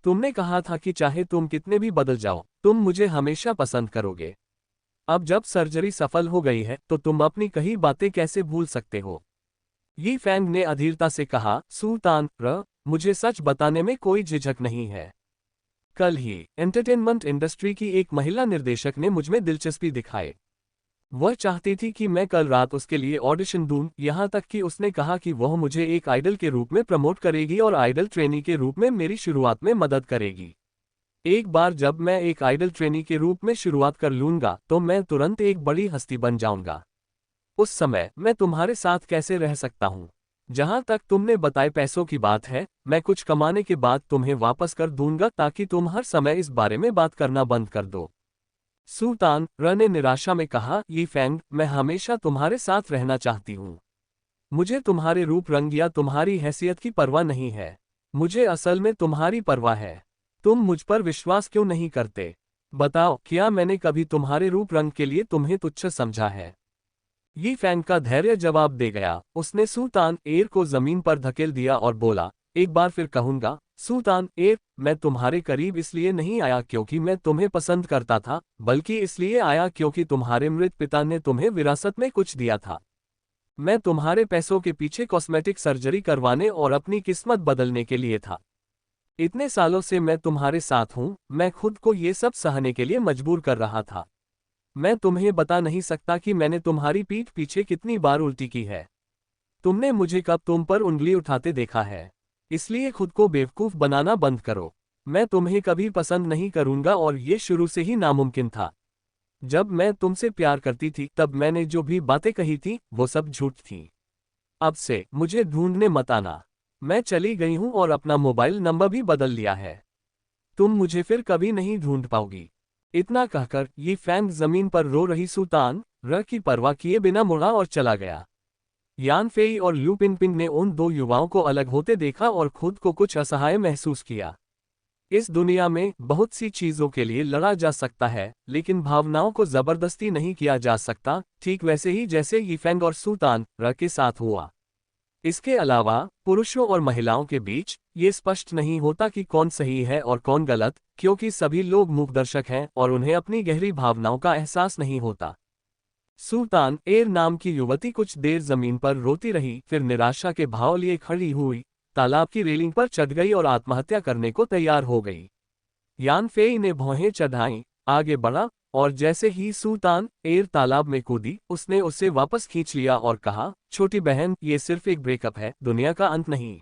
तुमने कहा था कि चाहे तुम कितने भी बदल जाओ, तुम मुझे हमेशा पसंद करोगे। अब जब सर्जरी सफल हो गई है, तो तुम अपनी कही बातें कैसे भूल सकते हो? ये फैंग ने अधीरता से कहा, सुल्तान र, मुझे सच बताने में कोई झिझक नहीं है। कल ही एंटरटेनमेंट इंडस्ट्री की एक महिला निर्देशक ने मुझमें दिलचस्पी दिखाई। वह चाहती थी कि मैं कल रात उसके लिए ऑडिशन दूं, यहाँ तक कि उसने कहा कि वह मुझे एक आइडल के रूप में प्रमोट करेगी और आइडल ट्रेनी के रूप में मेरी शुरुआत में मदद करेगी। एक बार जब मैं एक आइडल ट्रेनी के रूप में शुरुआत कर लूंगा, तो मैं तुरंत एक बड़ी हस्ती बन जाऊंगा। उस समय मैं तुम्हारे साथ कैसे रह सकता हूँ? जहां तक तुमने बताए पैसों की बात है, मैं कुछ कमाने के बाद तुम्हें वापस कर दूंगा ताकि तुम हर समय इस बारे में बात करना बंद कर दो। सुल्तान र ने निराशा में कहा, ये फैंग, मैं हमेशा तुम्हारे साथ रहना चाहती हूँ। मुझे तुम्हारे रूप रंग या तुम्हारी हैसियत की परवाह नहीं है। मुझे असल में तुम्हारी परवाह है। तुम मुझ पर विश्वास क्यों नहीं करते? बताओ, क्या मैंने कभी तुम्हारे रूप रंग के लिए तुम्हें तुच्छ समझा है? ये फैंग का धैर्य जवाब दे गया। उसने सुल्तान एर को जमीन पर धकेल दिया और बोला, एक बार फिर कहूंगा, सुल्तान एर, मैं तुम्हारे करीब इसलिए नहीं आया क्योंकि मैं तुम्हें पसंद करता था, बल्कि इसलिए आया क्योंकि तुम्हारे मृत पिता ने तुम्हें विरासत में कुछ दिया था। मैं तुम्हारे पैसों के पीछे कॉस्मेटिक सर्जरी करवाने और अपनी किस्मत बदलने के लिए था। इतने सालों से मैं तुम्हारे साथ हूं, मैं खुद को ये सब सहने के लिए मजबूर कर रहा था। मैं तुम्हें बता नहीं सकता कि मैंने तुम्हारी पीठ पीछे कितनी बार उल्टी की है। तुमने मुझे कब तुम पर उंगली उठाते देखा है? इसलिए खुद को बेवकूफ बनाना बंद करो। मैं तुम्हें कभी पसंद नहीं करूंगा और ये शुरू से ही नामुमकिन था। जब मैं तुमसे प्यार करती थी, तब मैंने जो भी बातें कही थी, वो सब झूठ थी। अब से मुझे ढूंढने मत आना। मैं चली गई हूं और अपना मोबाइल नंबर भी बदल लिया है। तुम मुझे फिर कभी नहीं ढूंढ पाओगी। इतना कहकर ये फैंग जमीन पर रो रही सुल्तान र की परवाह किए बिना मुड़ा और चला गया। यान फेई और लू पिनपिन ने उन दो युवाओं को अलग होते देखा और खुद को कुछ असहाय महसूस किया। इस दुनिया में बहुत सी चीजों के लिए लड़ा जा सकता है, लेकिन भावनाओं को जबरदस्ती नहीं किया जा सकता, ठीक वैसे ही जैसे यीफेंग और सुल्तान र के साथ हुआ। इसके अलावा पुरुषों और महिलाओं के बीच ये स्पष्ट नहीं होता कि कौन सही है और कौन गलत, क्योंकि सभी लोग मूकदर्शक हैं और उन्हें अपनी गहरी भावनाओं का एहसास नहीं होता। सुल्तान एर नाम की युवती कुछ देर जमीन पर रोती रही, फिर निराशा के भाव लिए खड़ी हुई, तालाब की रेलिंग पर चढ़ गई और आत्महत्या करने को तैयार हो गई। यान फेई ने भौहें चढ़ाई, आगे बढ़ा, और जैसे ही सुल्तान एर तालाब में कूदी, उसने उसे वापस खींच लिया और कहा, छोटी बहन, ये सिर्फ एक ब्रेकअप है, दुनिया का अंत नहीं।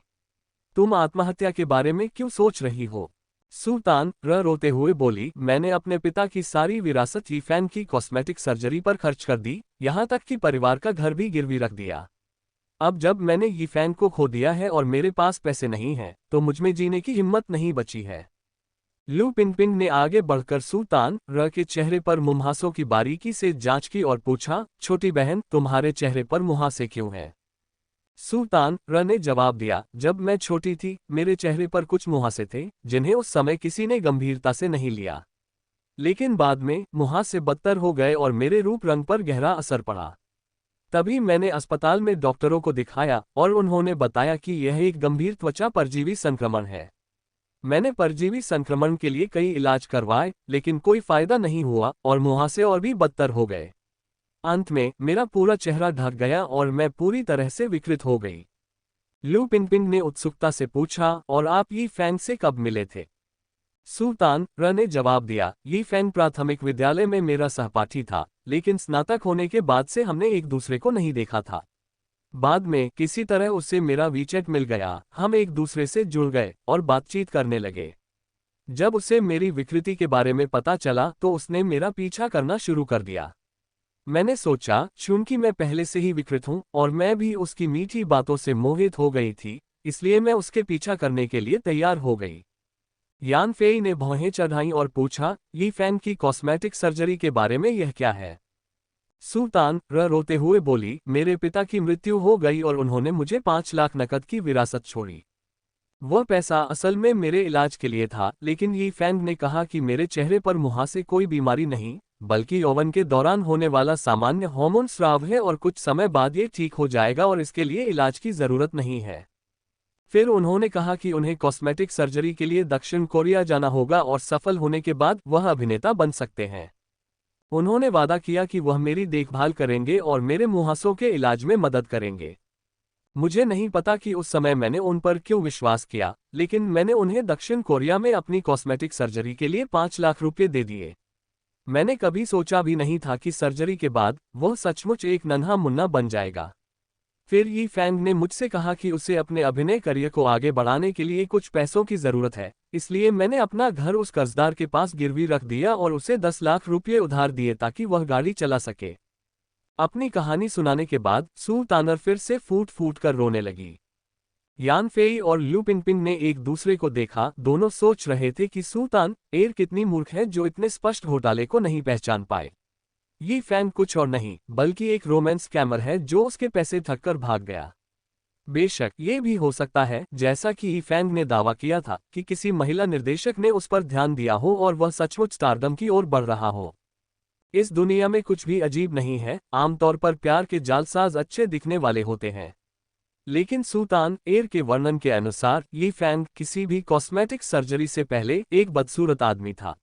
तुम आत्महत्या के बारे में क्यों सोच रही हो? सुल्तान रोते हुए बोली, मैंने अपने पिता की सारी विरासत यीफेंग की कॉस्मेटिक सर्जरी पर खर्च कर दी, यहाँ तक कि परिवार का घर भी गिरवी रख दिया। अब जब मैंने यीफेंग को खो दिया है और मेरे पास पैसे नहीं हैं, तो मुझमें जीने की हिम्मत नहीं बची है। लू पिनपिन ने आगे बढ़कर सुल्तान के चेहरे पर मुहासों की बारीकी से जांच की और पूछा, छोटी बहन, तुम्हारे चेहरे पर मुहासे क्यों हैं? सुल्तान ने जवाब दिया, जब मैं छोटी थी, मेरे चेहरे पर कुछ मुहासे थे, जिन्हें उस समय किसी ने गंभीरता से नहीं लिया। लेकिन बाद में मुहासे बदतर हो गए और मेरे रूप रंग पर गहरा असर पड़ा। तभी मैंने अस्पताल में डॉक्टरों को दिखाया और उन्होंने बताया कि यह एक गंभीर त्वचा परजीवी संक्रमण है। मैंने परजीवी संक्रमण के लिए कई इलाज करवाए, लेकिन कोई फायदा नहीं हुआ और मुहासे और भी बदतर हो गए। अंत में मेरा पूरा चेहरा ढक गया और मैं पूरी तरह से विकृत हो गई। लू पिनपिन ने उत्सुकता से पूछा, और आप यीफेंग से कब मिले थे? सुल्तान ने जवाब दिया, यीफेंग प्राथमिक विद्यालय में मेरा सहपाठी था, लेकिन स्नातक होने के बाद से हमने एक दूसरे को नहीं देखा था। बाद में किसी तरह उससे मेरा वीचैट मिल गया, हम एक दूसरे से जुड़ गए और बातचीत करने लगे। जब उसे मेरी विकृति के बारे में पता चला तो उसने मेरा पीछा करना शुरू कर दिया। मैंने सोचा, चूंकि मैं पहले से ही विकृत हूं और मैं भी उसकी मीठी बातों से मोहित हो गई थी, इसलिए मैं उसके पीछा करने के लिए तैयार हो गई। यान फेई ने भौहें चढ़ाई और पूछा, यीफेंग की कॉस्मेटिक सर्जरी के बारे में यह क्या है? सुल्तान रोते हुए बोली, मेरे पिता की मृत्यु हो गई और उन्होंने मुझे 5 लाख नकद की विरासत छोड़ी। वह पैसा असल में मेरे इलाज के लिए था, लेकिन यीफेंग ने कहा कि मेरे चेहरे पर मुहासे कोई बीमारी नहीं, बल्कि यौवन के दौरान होने वाला सामान्य हार्मोन स्राव है और कुछ समय बाद ये ठीक हो जाएगा और इसके लिए इलाज की जरूरत नहीं है। फिर उन्होंने कहा कि उन्हें कॉस्मेटिक सर्जरी के लिए दक्षिण कोरिया जाना होगा और सफल होने के बाद वह अभिनेता बन सकते हैं। उन्होंने वादा किया कि वह मेरी देखभाल करेंगे और मेरे मुहासों के इलाज में मदद करेंगे। मुझे नहीं पता कि उस समय मैंने उन पर क्यों विश्वास किया, लेकिन मैंने उन्हें दक्षिण कोरिया में अपनी कॉस्मेटिक सर्जरी के लिए 5 लाख रुपये दे दिए। मैंने कभी सोचा भी नहीं था कि सर्जरी के बाद वह सचमुच एक नन्हा मुन्ना बन जाएगा। फिर यीफेंग ने मुझसे कहा कि उसे अपने अभिनय करियर को आगे बढ़ाने के लिए कुछ पैसों की जरूरत है, इसलिए मैंने अपना घर उस कर्जदार के पास गिरवी रख दिया और उसे 10 लाख रुपये उधार दिए ताकि वह गाड़ी चला सके। अपनी कहानी सुनाने के बाद सुल्तानर फिर से फूट फूट कर रोने लगी। यान फेई और लू पिनपिन ने एक दूसरे को देखा, दोनों सोच रहे थे कि सुल्तान एर कितनी मूर्ख है जो इतने स्पष्ट घोटाले को नहीं पहचान पाए। यीफेंग कुछ और नहीं बल्कि एक रोमांस स्कैमर है जो उसके पैसे ठगकर भाग गया। बेशक ये भी हो सकता है, जैसा कि यीफेंग ने दावा किया था, कि किसी महिला निर्देशक ने उस पर ध्यान दिया हो और वह सचमुच स्टारडम की ओर बढ़ रहा हो। इस दुनिया में कुछ भी अजीब नहीं है, आमतौर पर प्यार के जालसाज अच्छे दिखने वाले होते हैं। लेकिन सुल्तान एर के वर्णन के अनुसार यीफेंग किसी भी कॉस्मेटिक सर्जरी से पहले एक बदसूरत आदमी था।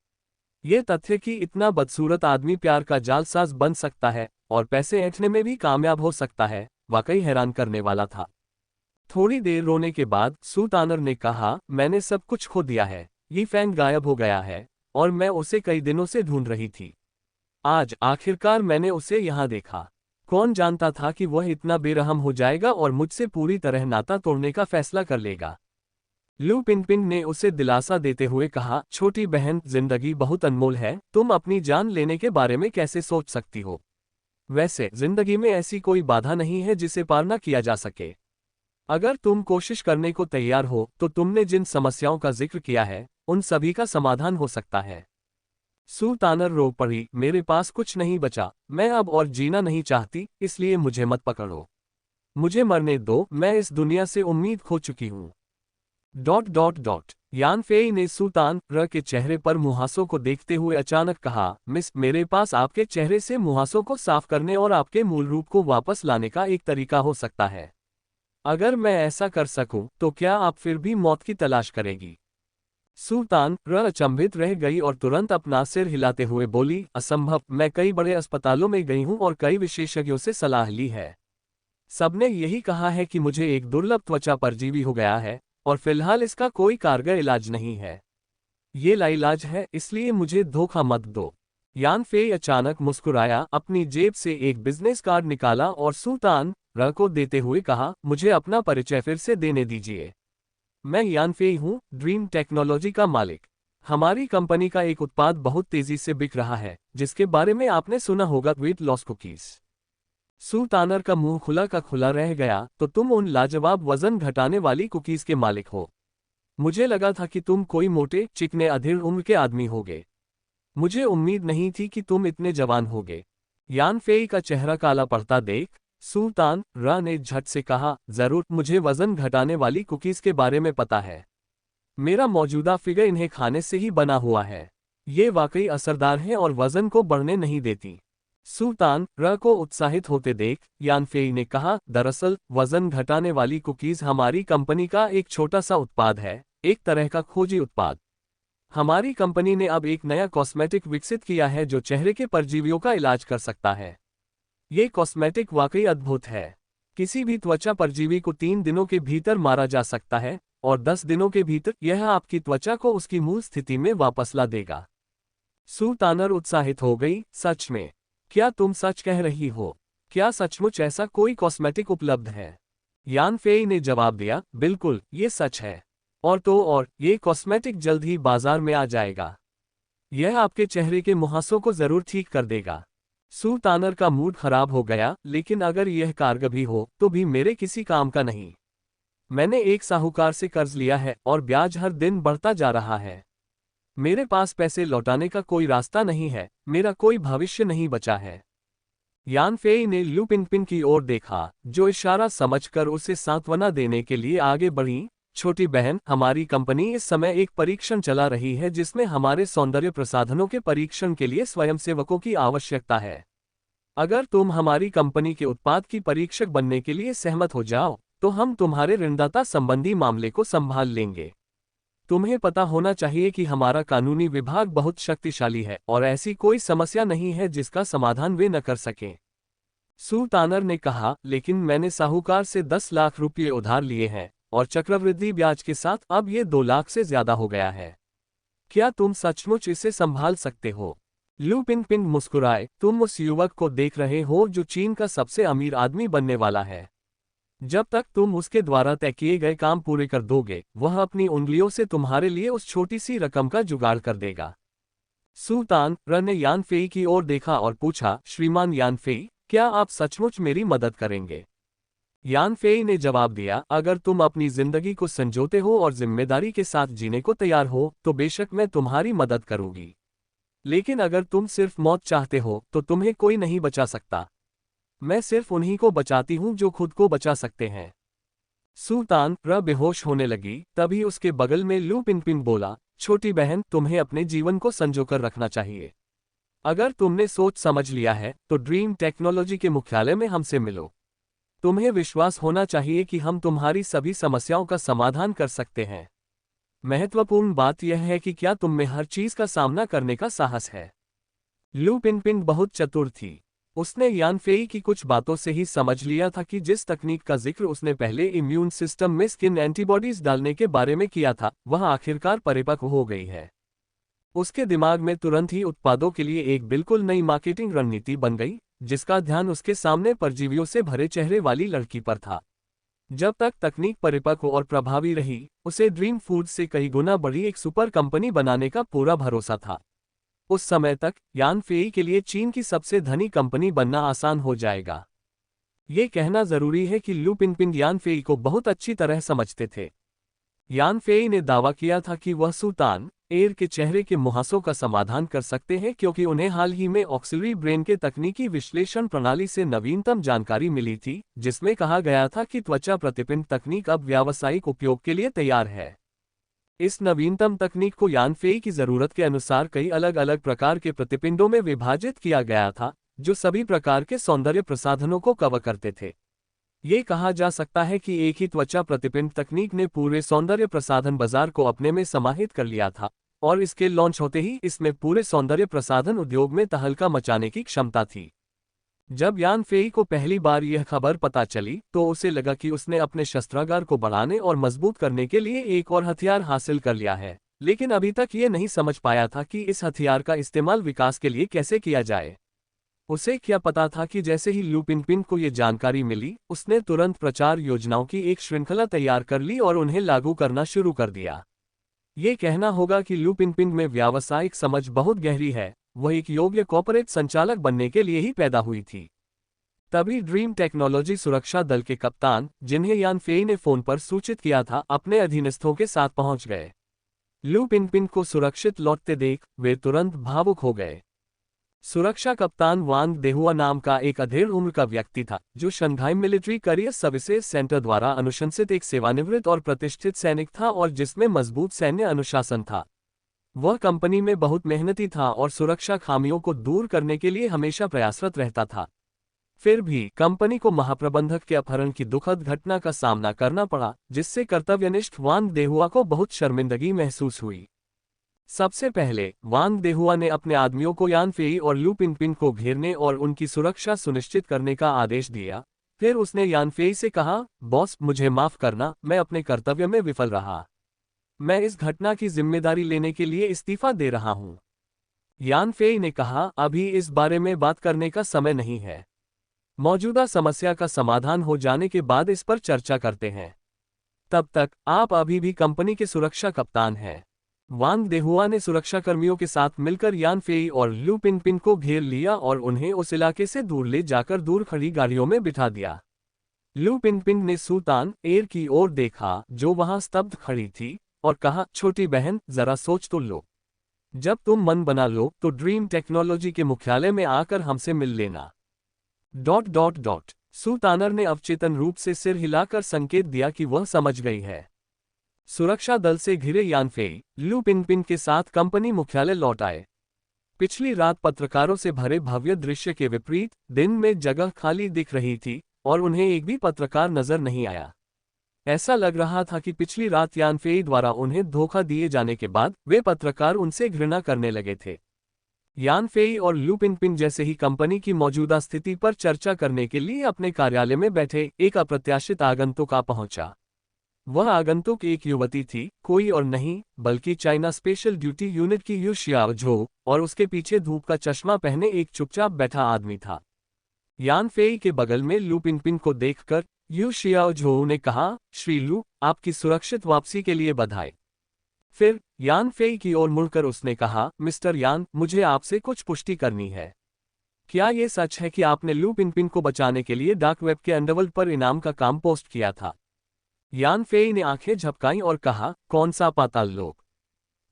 ये तथ्य कि इतना बदसूरत आदमी प्यार का जालसाज बन सकता है और पैसे ऐंठने में भी कामयाब हो सकता है, वाकई हैरान करने वाला था। थोड़ी देर रोने के बाद सुल्तानर ने कहा, मैंने सब कुछ खो दिया है, यीफेंग गायब हो गया है और मैं उसे कई दिनों से ढूंढ रही थी। आज आखिरकार मैंने उसे यहाँ देखा। कौन जानता था कि वह इतना बेरहम हो जाएगा और मुझसे पूरी तरह नाता तोड़ने का फैसला कर लेगा। लू पिनपिन ने उसे दिलासा देते हुए कहा, छोटी बहन, जिंदगी बहुत अनमोल है, तुम अपनी जान लेने के बारे में कैसे सोच सकती हो? वैसे जिंदगी में ऐसी कोई बाधा नहीं है जिसे पार न किया जा सके। अगर तुम कोशिश करने को तैयार हो तो तुमने जिन समस्याओं का जिक्र किया है उन सभी का समाधान हो सकता है। सुल्तानर रो पड़ी, मेरे पास कुछ नहीं बचा, मैं अब और जीना नहीं चाहती, इसलिए मुझे मत पकड़ो। मुझे मरने दो, मैं इस दुनिया से उम्मीद खो चुकी हूँ। यान फेई ने सुल्तान र के चेहरे पर मुहासों को देखते हुए अचानक कहा, मिस, मेरे पास आपके चेहरे से मुहासों को साफ करने और आपके मूल रूप को वापस लाने का एक तरीका हो सकता है। अगर मैं ऐसा कर सकूं, तो क्या आप फिर भी मौत की तलाश करेगी? सुल्तान र अचंभित रह गई और तुरंत अपना सिर हिलाते हुए बोली, असंभव, मैं कई बड़े अस्पतालों में गई हूं और कई विशेषज्ञों से सलाह ली है। सबने यही कहा है कि मुझे एक दुर्लभ त्वचा परजीवी हो गया है और फिलहाल इसका कोई कारगर इलाज नहीं है। ये लाइलाज है, इसलिए मुझे धोखा मत दो। यान फेई अचानक मुस्कुराया, अपनी जेब से एक बिजनेस कार्ड निकाला और सुल्तान र को देते हुए कहा, मुझे अपना परिचय फिर से देने दीजिए। मैं यान फेई हूँ, ड्रीम टेक्नोलॉजी का मालिक। हमारी कंपनी का एक उत्पाद बहुत तेजी से बिक रहा है, जिसके बारे में आपने सुना होगा, वेट लॉस कुकीज। सुल्तानर का मुंह खुला का खुला रह गया, तो तुम उन लाजवाब वजन घटाने वाली कुकीज के मालिक हो। मुझे लगा था कि तुम कोई मोटे चिकने अधेड़ उम्र के आदमी होगे। मुझे उम्मीद नहीं थी कि तुम इतने जवान होगे। यान फेई का चेहरा काला पड़ता देख सुल्तान रा ने झट से कहा, जरूर, मुझे वजन घटाने वाली कुकीज के बारे में पता है। मेरा मौजूदा फिगर इन्हें खाने से ही बना हुआ है। ये वाकई असरदार है और वजन को बढ़ने नहीं देती। सुल्तान र को उत्साहित होते देख यान फेई ने कहा, दरअसल वजन घटाने वाली कुकीज हमारी कंपनी का एक छोटा सा उत्पाद है, एक तरह का खोजी उत्पाद। हमारी कंपनी ने अब एक नया कॉस्मेटिक विकसित किया है जो चेहरे के परजीवियों का इलाज कर सकता है। ये कॉस्मेटिक वाकई अद्भुत है। किसी भी त्वचा परजीवी को 3 दिनों के भीतर मारा जा सकता है और 10 दिनों के भीतर यह आपकी त्वचा को उसकी मूल स्थिति में वापस ला देगा। सुल्तानर उत्साहित हो गई, सच में? क्या तुम सच कह रही हो? क्या सचमुच ऐसा कोई कॉस्मेटिक उपलब्ध है? यान फेई ने जवाब दिया, बिल्कुल, ये सच है। और तो और, ये कॉस्मेटिक जल्द ही बाजार में आ जाएगा। यह आपके चेहरे के मुहासों को जरूर ठीक कर देगा। सुल्तानर का मूड खराब हो गया, लेकिन अगर यह कारगर भी हो तो भी मेरे किसी काम का नहीं। मैंने एक साहूकार से कर्ज लिया है और ब्याज हर दिन बढ़ता जा रहा है। मेरे पास पैसे लौटाने का कोई रास्ता नहीं है, मेरा कोई भविष्य नहीं बचा है। यान फेई ने लू पिनपिन की ओर देखा, जो इशारा समझकर उसे सांत्वना देने के लिए आगे बढ़ी। छोटी बहन, हमारी कंपनी इस समय एक परीक्षण चला रही है जिसमें हमारे सौंदर्य प्रसाधनों के परीक्षण के लिए स्वयंसेवकों की आवश्यकता है। अगर तुम हमारी कंपनी के उत्पाद की परीक्षक बनने के लिए सहमत हो जाओ, तो हम तुम्हारे ऋणदाता संबंधी मामले को संभाल लेंगे। तुम्हें पता होना चाहिए कि हमारा कानूनी विभाग बहुत शक्तिशाली है और ऐसी कोई समस्या नहीं है जिसका समाधान वे न कर सकें। सुल्तानर ने कहा, लेकिन मैंने साहूकार से 10 लाख रुपये उधार लिए हैं और चक्रवृद्धि ब्याज के साथ अब ये 2 लाख से ज्यादा हो गया है। क्या तुम सचमुच इसे संभाल सकते हो? लू पिनपिन मुस्कुराए, तुम उस युवक को देख रहे हो जो चीन का सबसे अमीर आदमी बनने वाला है। जब तक तुम उसके द्वारा तय किए गए काम पूरे कर दोगे, वह अपनी उंगलियों से तुम्हारे लिए उस छोटी सी रकम का जुगाड़ कर देगा। सुल्तान र ने यान फेई की ओर देखा और पूछा, श्रीमान यान फेई, क्या आप सचमुच मेरी मदद करेंगे? यान फेई ने जवाब दिया, अगर तुम अपनी जिंदगी को संजोते हो और जिम्मेदारी के साथ जीने को तैयार हो तो बेशक मैं तुम्हारी मदद करूंगी। लेकिन अगर तुम सिर्फ मौत चाहते हो तो तुम्हें कोई नहीं बचा सकता। मैं सिर्फ उन्हीं को बचाती हूं जो खुद को बचा सकते हैं। सुल्तान र बेहोश होने लगी, तभी उसके बगल में लू पिनपिन बोला, छोटी बहन, तुम्हें अपने जीवन को संजोकर रखना चाहिए। अगर तुमने सोच समझ लिया है तो ड्रीम टेक्नोलॉजी के मुख्यालय में हमसे मिलो। तुम्हें विश्वास होना चाहिए कि हम तुम्हारी सभी समस्याओं का समाधान कर सकते हैं। महत्वपूर्ण बात यह है कि क्या तुम में हर चीज का सामना करने का साहस है। लू पिनपिन बहुत चतुर थी। उसने यान फेई की कुछ बातों से ही समझ लिया था कि जिस तकनीक का जिक्र उसने पहले इम्यून सिस्टम में स्किन एंटीबॉडीज डालने के बारे में किया था, वह आखिरकार परिपक्व हो गई है। उसके दिमाग में तुरंत ही उत्पादों के लिए एक बिल्कुल नई मार्केटिंग रणनीति बन गई, जिसका ध्यान उसके सामने परजीवियों से भरे चेहरे वाली लड़की पर था। जब तक तकनीक परिपक्व और प्रभावी रही, उसे ड्रीम फूड से कई गुना बड़ी एक सुपर कंपनी बनाने का पूरा भरोसा था। उस समय तक यान फेई के लिए चीन की सबसे धनी कंपनी बनना आसान हो जाएगा। ये कहना जरूरी है कि लू पिनपिन यान फेई को बहुत अच्छी तरह समझते थे। यान फेई ने दावा किया था कि वह सुल्तान एयर के चेहरे के मुहासों का समाधान कर सकते हैं क्योंकि उन्हें हाल ही में ऑक्सिलरी ब्रेन के तकनीकी विश्लेषण प्रणाली से नवीनतम जानकारी मिली थी, जिसमें कहा गया था कि त्वचा प्रतिपिंड तकनीक अब व्यावसायिक उपयोग के लिए तैयार है। इस नवीनतम तकनीक को यान फेई की जरूरत के अनुसार कई अलग अलग प्रकार के प्रतिपिंडों में विभाजित किया गया था, जो सभी प्रकार के सौंदर्य प्रसाधनों को कवर करते थे। ये कहा जा सकता है कि एक ही त्वचा प्रतिपिंड तकनीक ने पूरे सौंदर्य प्रसाधन बाजार को अपने में समाहित कर लिया था, और इसके लॉन्च होते ही इसमें पूरे सौंदर्य प्रसाधन उद्योग में तहलका मचाने की क्षमता थी। जब यान फेई को पहली बार यह खबर पता चली तो उसे लगा कि उसने अपने शस्त्रागार को बढ़ाने और मजबूत करने के लिए एक और हथियार हासिल कर लिया है, लेकिन अभी तक ये नहीं समझ पाया था कि इस हथियार का इस्तेमाल विकास के लिए कैसे किया जाए। उसे क्या पता था कि जैसे ही लू पिनपिन को ये जानकारी मिली, उसने तुरंत प्रचार योजनाओं की एक श्रृंखला तैयार कर ली और उन्हें लागू करना शुरू कर दिया। ये कहना होगा कि लू पिनपिन में व्यावसायिक समझ बहुत गहरी है, वह एक योग्य कॉर्पोरेट संचालक बनने के लिए ही पैदा हुई थी। तभी ड्रीम टेक्नोलॉजी सुरक्षा दल के कप्तान, जिन्हें यान फेई ने फोन पर सूचित किया था, अपने अधीनस्थों के साथ पहुंच गए। लू पिनपिन को सुरक्षित लौटते देख वे तुरंत भावुक हो गए। सुरक्षा कप्तान वांग देहुआ नाम का एक अधेड़ उम्र का व्यक्ति था, जो Shanghai military career services centre द्वारा अनुशंसित एक सेवानिवृत्त और प्रतिष्ठित सैनिक था और जिसमें मजबूत सैन्य अनुशासन था। वह कंपनी में बहुत मेहनती था और सुरक्षा खामियों को दूर करने के लिए हमेशा प्रयासरत रहता था। फिर भी कंपनी को महाप्रबंधक के अपहरण की दुखद घटना का सामना करना पड़ा, जिससे कर्तव्यनिष्ठ वांग देहुआ को बहुत शर्मिंदगी महसूस हुई। सबसे पहले वांग देहुआ ने अपने आदमियों को यान फेई और लू पिनपिन को घेरने और उनकी सुरक्षा सुनिश्चित करने का आदेश दिया। फिर उसने यान फेई से कहा, बॉस, मुझे माफ करना, मैं अपने कर्तव्य में विफल रहा। मैं इस घटना की जिम्मेदारी लेने के लिए इस्तीफा दे रहा हूं। यान फेई ने कहा, अभी इस बारे में बात करने का समय नहीं है। मौजूदा समस्या का समाधान हो जाने के बाद इस पर चर्चा करते हैं। तब तक आप अभी भी कंपनी के सुरक्षा कप्तान हैं। वांग देहुआ ने सुरक्षाकर्मियों के साथ मिलकर यान फेई और लू पिनपिन को घेर लिया और उन्हें उस इलाके से दूर ले जाकर दूर खड़ी गाड़ियों में बिठा दिया। लू पिनपिन ने सुल्तान एयर की ओर देखा, जो वहां स्तब्ध खड़ी थी, और कहा, छोटी बहन, जरा सोच तो लो। जब तुम मन बना लो तो ड्रीम टेक्नोलॉजी के मुख्यालय में आकर हमसे मिल लेना। सुल्तानर ने अवचेतन रूप से सिर हिलाकर संकेत दिया कि वह समझ गई है। सुरक्षा दल से घिरे यान फेई लू पिनपिन के साथ कंपनी मुख्यालय लौट आए। पिछली रात पत्रकारों से भरे भव्य दृश्य के विपरीत दिन में जगह खाली दिख रही थी और उन्हें एक भी पत्रकार नजर नहीं आया। ऐसा लग रहा था कि पिछली रात यान फेई द्वारा उन्हें धोखा दिए जाने के बाद वे पत्रकार उनसे घृणा करने लगे थे। यान फेई और लू पिनपिन जैसे ही कंपनी की मौजूदा स्थिति पर चर्चा करने के लिए अपने कार्यालय में बैठे, एक अप्रत्याशित आगंतुक आ पहुंचा। वह आगंतुक एक युवती थी, कोई और नहीं बल्कि चाइना स्पेशल ड्यूटी यूनिट की यू शियाओ, और उसके पीछे धूप का चश्मा पहने एक चुपचाप बैठा आदमी था। यान फेई के बगल में लू पिनपिन को देखकर यू शियाओ ने कहा, श्री लू, आपकी सुरक्षित वापसी के लिए बधाई। फिर यान फेई की ओर मुड़कर उसने कहा, मिस्टर यान, मुझे आपसे कुछ पुष्टि करनी है। क्या ये सच है कि आपने लू पिनपिन को बचाने के लिए डार्क वेब के अंडरवर्ल्ड पर इनाम का काम पोस्ट किया था? यान फेई ने आंखें झपकाईं और कहा, कौन सा पाताल लोक?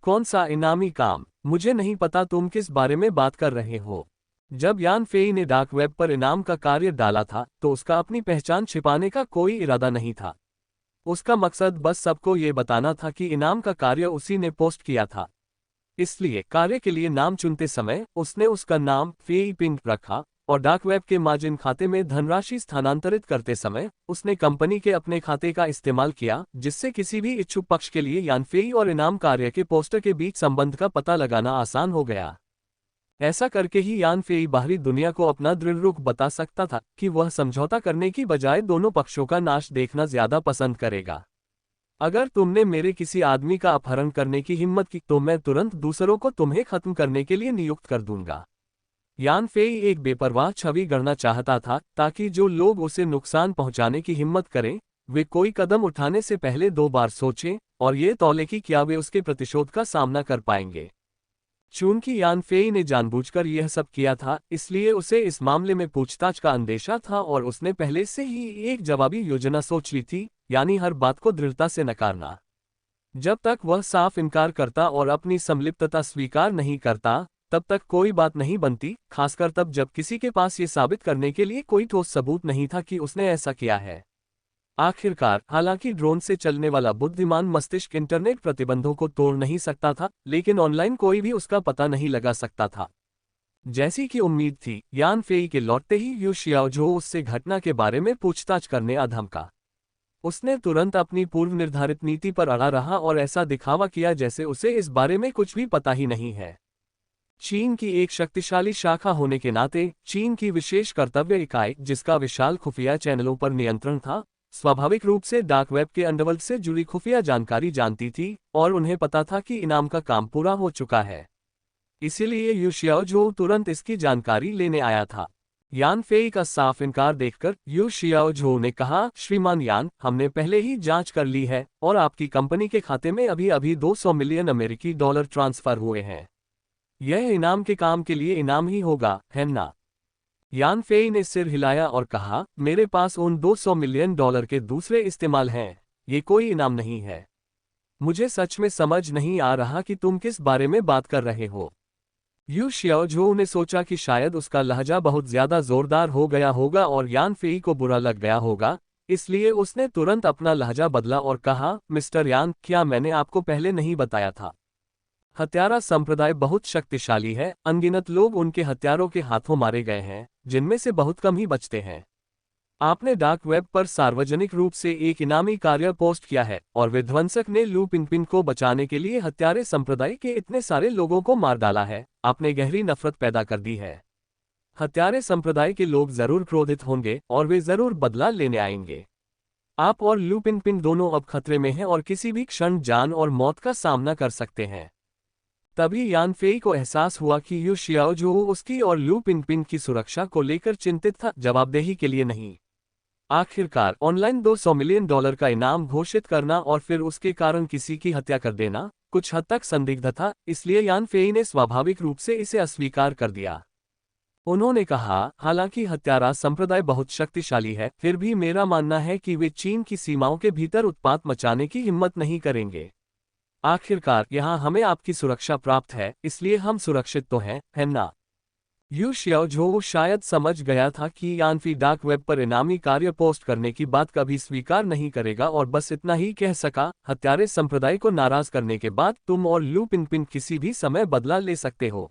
कौन सा इनामी काम? मुझे नहीं पता तुम किस बारे में बात कर रहे हो। जब यान फेई ने डार्क वेब पर इनाम का कार्य डाला था तो उसका अपनी पहचान छिपाने का कोई इरादा नहीं था। उसका मकसद बस सबको ये बताना था कि इनाम का कार्य उसी ने पोस्ट किया था। इसलिए कार्य के लिए नाम चुनते समय उसने उसका नाम फेई पिंग रखा और डार्क वेब के मार्जिन खाते में धनराशि स्थानांतरित करते समय उसने कंपनी के अपने खाते का इस्तेमाल किया, जिससे किसी भी इच्छुक पक्ष के लिए यान फेई और इनाम कार्य के पोस्टर के बीच संबंध का पता लगाना आसान हो गया। ऐसा करके ही यान फेई बाहरी दुनिया को अपना दृढ़ रुख बता सकता था कि वह समझौता करने की बजाय दोनों पक्षों का नाश देखना ज्यादा पसंद करेगा। अगर तुमने मेरे किसी आदमी का अपहरण करने की हिम्मत की तो मैं तुरंत दूसरों को तुम्हें खत्म करने के लिए नियुक्त कर दूंगा। यान फेई एक बेपरवाह छवि गढ़ना चाहता था ताकि जो लोग उसे नुकसान पहुंचाने की हिम्मत करें वे कोई कदम उठाने से पहले 2 बार सोचें और ये तौले कि क्या वे उसके प्रतिशोध का सामना कर पाएंगे। चूंकि यान फेई ने जानबूझकर यह सब किया था, इसलिए उसे इस मामले में पूछताछ का अंदेशा था और उसने पहले से ही एक जवाबी योजना सोच ली थी, यानी हर बात को दृढ़ता से नकारना। जब तक वह साफ इनकार करता और अपनी संलिप्तता स्वीकार नहीं करता, तब तक कोई बात नहीं बनती, खासकर तब जब किसी के पास ये साबित करने के लिए कोई ठोस सबूत नहीं था कि उसने ऐसा किया है। आखिरकार, हालांकि ड्रोन से चलने वाला बुद्धिमान मस्तिष्क इंटरनेट प्रतिबंधों को तोड़ नहीं सकता था, लेकिन ऑनलाइन कोई भी उसका पता नहीं लगा सकता था। जैसी कि उम्मीद थी, यान फेई के लौटते ही यू शियाओझो उससे घटना के बारे में पूछताछ करने आ धमका। उसने तुरंत अपनी पूर्व निर्धारित नीति पर अड़ा रहा और ऐसा दिखावा किया जैसे उसे इस बारे में कुछ भी पता ही नहीं है। चीन की एक शक्तिशाली शाखा होने के नाते, चीन की विशेष कर्तव्य इकाई, जिसका विशाल खुफिया चैनलों पर नियंत्रण था, स्वाभाविक रूप से डार्क वेब के अंडरवर्ल्ड से जुड़ी खुफिया जानकारी जानती थी, और उन्हें पता था कि इनाम का काम पूरा हो चुका है। इसीलिए यू शियाओझो तुरंत इसकी जानकारी लेने आया था। यान फेई का साफ इनकार देखकर यू शियाओझो ने कहा, श्रीमान यान, हमने पहले ही जांच कर ली है और आपकी कंपनी के खाते में अभी अभी 200 मिलियन अमेरिकी डॉलर ट्रांसफर हुए हैं। यह इनाम के काम के लिए इनाम ही होगा, है ना? यान फेई ने सिर हिलाया और कहा, मेरे पास उन 200 मिलियन डॉलर के दूसरे इस्तेमाल हैं, ये कोई इनाम नहीं है। मुझे सच में समझ नहीं आ रहा कि तुम किस बारे में बात कर रहे हो। यू शियाओझो ने सोचा कि शायद उसका लहजा बहुत ज्यादा जोरदार हो गया होगा और यान फेई को बुरा लग गया होगा, इसलिए उसने तुरंत अपना लहजा बदला और कहा, मिस्टर यान, क्या मैंने आपको पहले नहीं बताया था? हत्यारा संप्रदाय बहुत शक्तिशाली है, अनगिनत लोग उनके हत्यारों के हाथों मारे गए हैं, जिनमें से बहुत कम ही बचते हैं। आपने डार्क वेब पर सार्वजनिक रूप से एक इनामी कार्य पोस्ट किया है, और विध्वंसक ने लू पिनपिन को बचाने के लिए हत्यारे संप्रदाय के इतने सारे लोगों को मार डाला है। आपने गहरी नफरत पैदा कर दी है। हत्यारे संप्रदाय के लोग जरूर क्रोधित होंगे और वे जरूर बदला लेने आएंगे। आप और लू पिनपिन दोनों अब खतरे में हैं और किसी भी क्षण जान और मौत का सामना कर सकते हैं। तभी यान फेई को एहसास हुआ कि यू शियाओझो उसकी और लू पिनपिन की सुरक्षा को लेकर चिंतित था, जवाबदेही के लिए नहीं। आखिरकार, ऑनलाइन 200 मिलियन डॉलर का इनाम घोषित करना और फिर उसके कारण किसी की हत्या कर देना कुछ हद तक संदिग्ध था, इसलिए यान फेई ने स्वाभाविक रूप से इसे अस्वीकार कर दिया। उन्होंने कहा, हालांकि हत्यारा संप्रदाय बहुत शक्तिशाली है, फिर भी मेरा मानना है कि वे चीन की सीमाओं के भीतर उत्पात मचाने की हिम्मत नहीं करेंगे। आखिरकार, यहाँ हमें आपकी सुरक्षा प्राप्त है, इसलिए हम सुरक्षित तो हैं, है ना? यू शियाओझो शायद समझ गया था कि यान फेई डार्क वेब पर इनामी कार्य पोस्ट करने की बात कभी स्वीकार नहीं करेगा और बस इतना ही कह सका, हत्यारे संप्रदाय को नाराज करने के बाद तुम और लू पिनपिन किसी भी समय बदला ले सकते हो।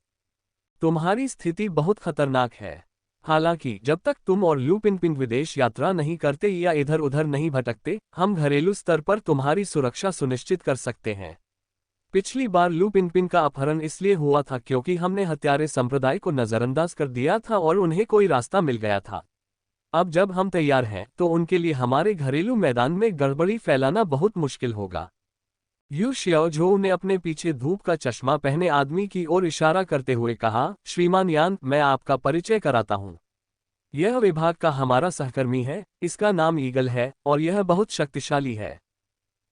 तुम्हारी स्थिति बहुत खतरनाक है। हालांकि जब तक तुम और लू पिनपिन विदेश यात्रा नहीं करते या इधर उधर नहीं भटकते, हम घरेलू स्तर पर तुम्हारी सुरक्षा सुनिश्चित कर सकते हैं। पिछली बार लू पिनपिन का अपहरण इसलिए हुआ था क्योंकि हमने हत्यारे संप्रदाय को नजरअंदाज कर दिया था और उन्हें कोई रास्ता मिल गया था। अब जब हम तैयार हैं, तो उनके लिए हमारे घरेलू मैदान में गड़बड़ी फैलाना बहुत मुश्किल होगा। यू शियाओझो ने अपने पीछे धूप का चश्मा पहने आदमी की ओर इशारा करते हुए कहा, श्रीमान यान, मैं आपका परिचय कराता हूँ। यह विभाग का हमारा सहकर्मी है, इसका नाम ईगल है और यह बहुत शक्तिशाली है।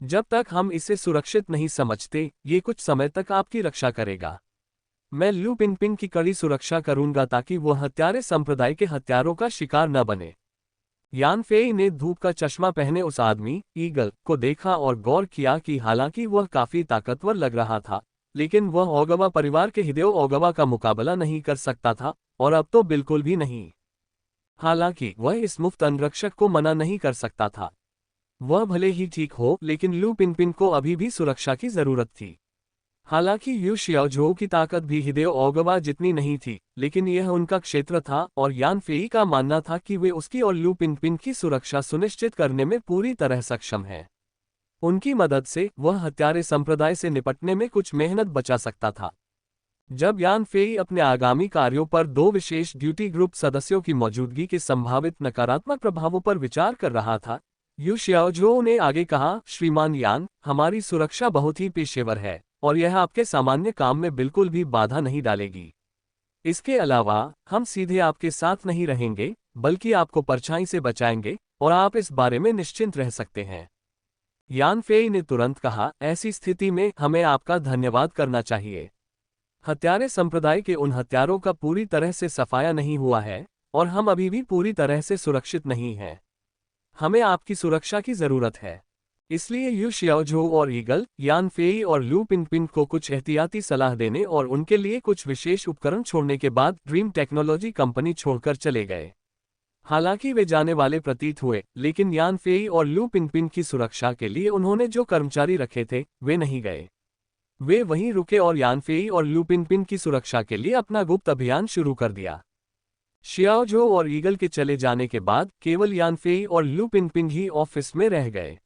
जब तक हम इसे सुरक्षित नहीं समझते, ये कुछ समय तक आपकी रक्षा करेगा। मैं लू पिनपिन की कड़ी सुरक्षा करूंगा ताकि वह हत्यारे संप्रदाय के हत्यारों का शिकार न बने। यान फेई ने धूप का चश्मा पहने उस आदमी, ईगल, को देखा और गौर किया कि हालांकि वह काफी ताकतवर लग रहा था, लेकिन वह ओगावा परिवार के हिदेओ ओगावा का मुकाबला नहीं कर सकता था, और अब तो बिल्कुल भी नहीं। हालांकि वह इस मुफ्त अंगरक्षक को मना नहीं कर सकता था। वह भले ही ठीक हो, लेकिन लू पिनपिन को अभी भी सुरक्षा की जरूरत थी। हालांकि यू शियाओझो की ताकत भी हिदेओ ओगावा जितनी नहीं थी, लेकिन यह उनका क्षेत्र था और यान फेई का मानना था कि वे उसकी और लू पिनपिन की सुरक्षा सुनिश्चित करने में पूरी तरह सक्षम हैं। उनकी मदद से वह हत्यारे संप्रदाय से निपटने में कुछ मेहनत बचा सकता था। जब यान फेई अपने आगामी कार्यों पर दो विशेष ड्यूटी ग्रुप सदस्यों की मौजूदगी के संभावित नकारात्मक प्रभावों पर विचार कर रहा था, यू शियाओझो ने आगे कहा, श्रीमान यान, हमारी सुरक्षा बहुत ही पेशेवर है और यह आपके सामान्य काम में बिल्कुल भी बाधा नहीं डालेगी। इसके अलावा, हम सीधे आपके साथ नहीं रहेंगे, बल्कि आपको परछाई से बचाएंगे और आप इस बारे में निश्चिंत रह सकते हैं। यान फेई ने तुरंत कहा, ऐसी स्थिति में हमें आपका धन्यवाद करना चाहिए। हत्यारे संप्रदाय के उन हत्यारों का पूरी तरह से सफाया नहीं हुआ है और हम अभी भी पूरी तरह से सुरक्षित नहीं हैं। हमें आपकी सुरक्षा की जरूरत है। इसलिए यू शियाओझो और ईगल, यान फेई और लू पिनपिन को कुछ एहतियाती सलाह देने और उनके लिए कुछ विशेष उपकरण छोड़ने के बाद ड्रीम टेक्नोलॉजी कंपनी छोड़कर चले गए। हालांकि वे जाने वाले प्रतीत हुए, लेकिन यान फेई और लू पिनपिन की सुरक्षा के लिए उन्होंने जो कर्मचारी रखे थे, वे नहीं गए। वे वहीं रुके और यान फेई और लू पिनपिन की सुरक्षा के लिए अपना गुप्त अभियान शुरू कर दिया। शियाओझो और ईगल के चले जाने के बाद केवल यान फेई और लू पिनपिन ही ऑफिस में रह गए।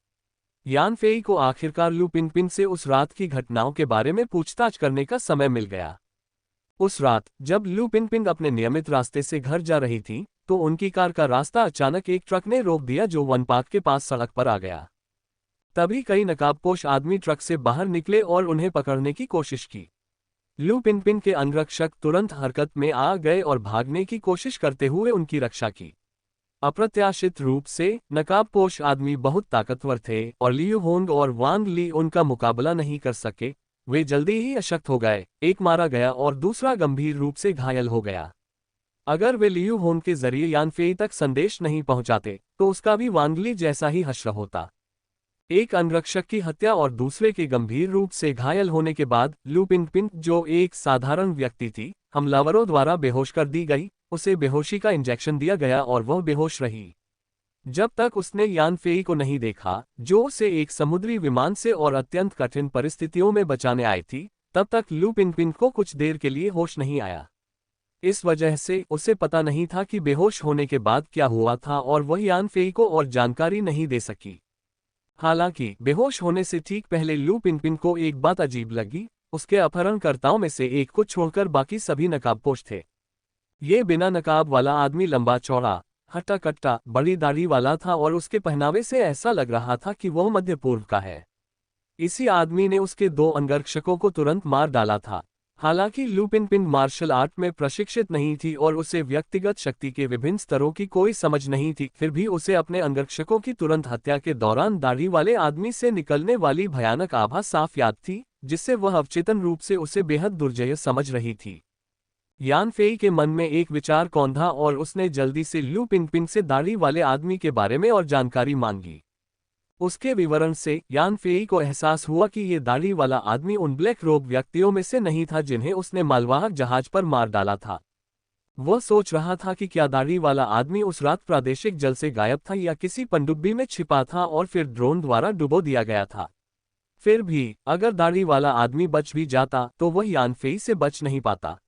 यान फेई को आखिरकार लू पिनपिन से उस रात की घटनाओं के बारे में पूछताछ करने का समय मिल गया। उस रात जब लू पिनपिन अपने नियमित रास्ते से घर जा रही थी, तो उनकी कार का रास्ता अचानक एक ट्रक ने रोक दिया जो वन पार्क के पास सड़क पर आ गया। तभी कई नकाबपोश आदमी ट्रक से बाहर निकले और उन्हें पकड़ने की कोशिश की। लू पिनपिन के अंगरक्षक तुरंत हरकत में आ गए और भागने की कोशिश करते हुए उनकी रक्षा की। अप्रत्याशित रूप से नकाबपोश आदमी बहुत ताकतवर थे और लियू होंग और वांग ली उनका मुकाबला नहीं कर सके। वे जल्दी ही अशक्त हो गए, एक मारा गया और दूसरा गंभीर रूप से घायल हो गया। अगर वे लियू होंग के जरिए यान फेई तक संदेश नहीं पहुंचाते, तो उसका भी वांग ली जैसा ही हश्र होता। एक अंगरक्षक की हत्या और दूसरे के गंभीर रूप से घायल होने के बाद लू पिनपिन, जो एक साधारण व्यक्ति थी, हमलावरों द्वारा बेहोश कर दी गई। उसे बेहोशी का इंजेक्शन दिया गया और वह बेहोश रही जब तक उसने यान फेई को नहीं देखा, जो उसे एक समुद्री विमान से और अत्यंत कठिन परिस्थितियों में बचाने आई थी। तब तक लू पिनपिन को कुछ देर के लिए होश नहीं आया। इस वजह से उसे पता नहीं था कि बेहोश होने के बाद क्या हुआ था और वह यान फेई को और जानकारी नहीं दे सकी। हालांकि बेहोश होने से ठीक पहले लू पिनपिन को एक बात अजीब लगी। उसके अपहरणकर्ताओं में से एक को छोड़कर बाकी सभी नकाबपोश थे। ये बिना नकाब वाला आदमी लंबा चौड़ा, हट्टा कट्टा, बड़ी दाढ़ी वाला था और उसके पहनावे से ऐसा लग रहा था कि वह मध्य पूर्व का है। इसी आदमी ने उसके 2 अंगरक्षकों को तुरंत मार डाला था। हालांकि लू पिनपिन मार्शल आर्ट में प्रशिक्षित नहीं थी और उसे व्यक्तिगत शक्ति के विभिन्न स्तरों की कोई समझ नहीं थी, फिर भी उसे अपने अंगरक्षकों की तुरंत हत्या के दौरान दाढ़ी वाले आदमी से निकलने वाली भयानक आभा साफ याद थी, जिससे वह अवचेतन रूप से उसे बेहद दुर्जय समझ रही थी। यान फेई के मन में एक विचार कौंधा और उसने जल्दी से लू पिनपिन से दाढ़ी वाले आदमी के बारे में और जानकारी मांगी। उसके विवरण से यान फेई को एहसास हुआ कि ये दाढ़ी वाला आदमी उन ब्लैक रोब व्यक्तियों में से नहीं था जिन्हें उसने मालवाहक जहाज पर मार डाला था। वह सोच रहा था कि क्या दाढ़ी वाला आदमी उस रात प्रादेशिक जल से गायब था या किसी पनडुब्बी में छिपा था और फिर ड्रोन द्वारा डुबो दिया गया था। फिर भी अगर दाढ़ी वाला आदमी बच भी जाता तो वह यान फेई से बच नहीं पाता।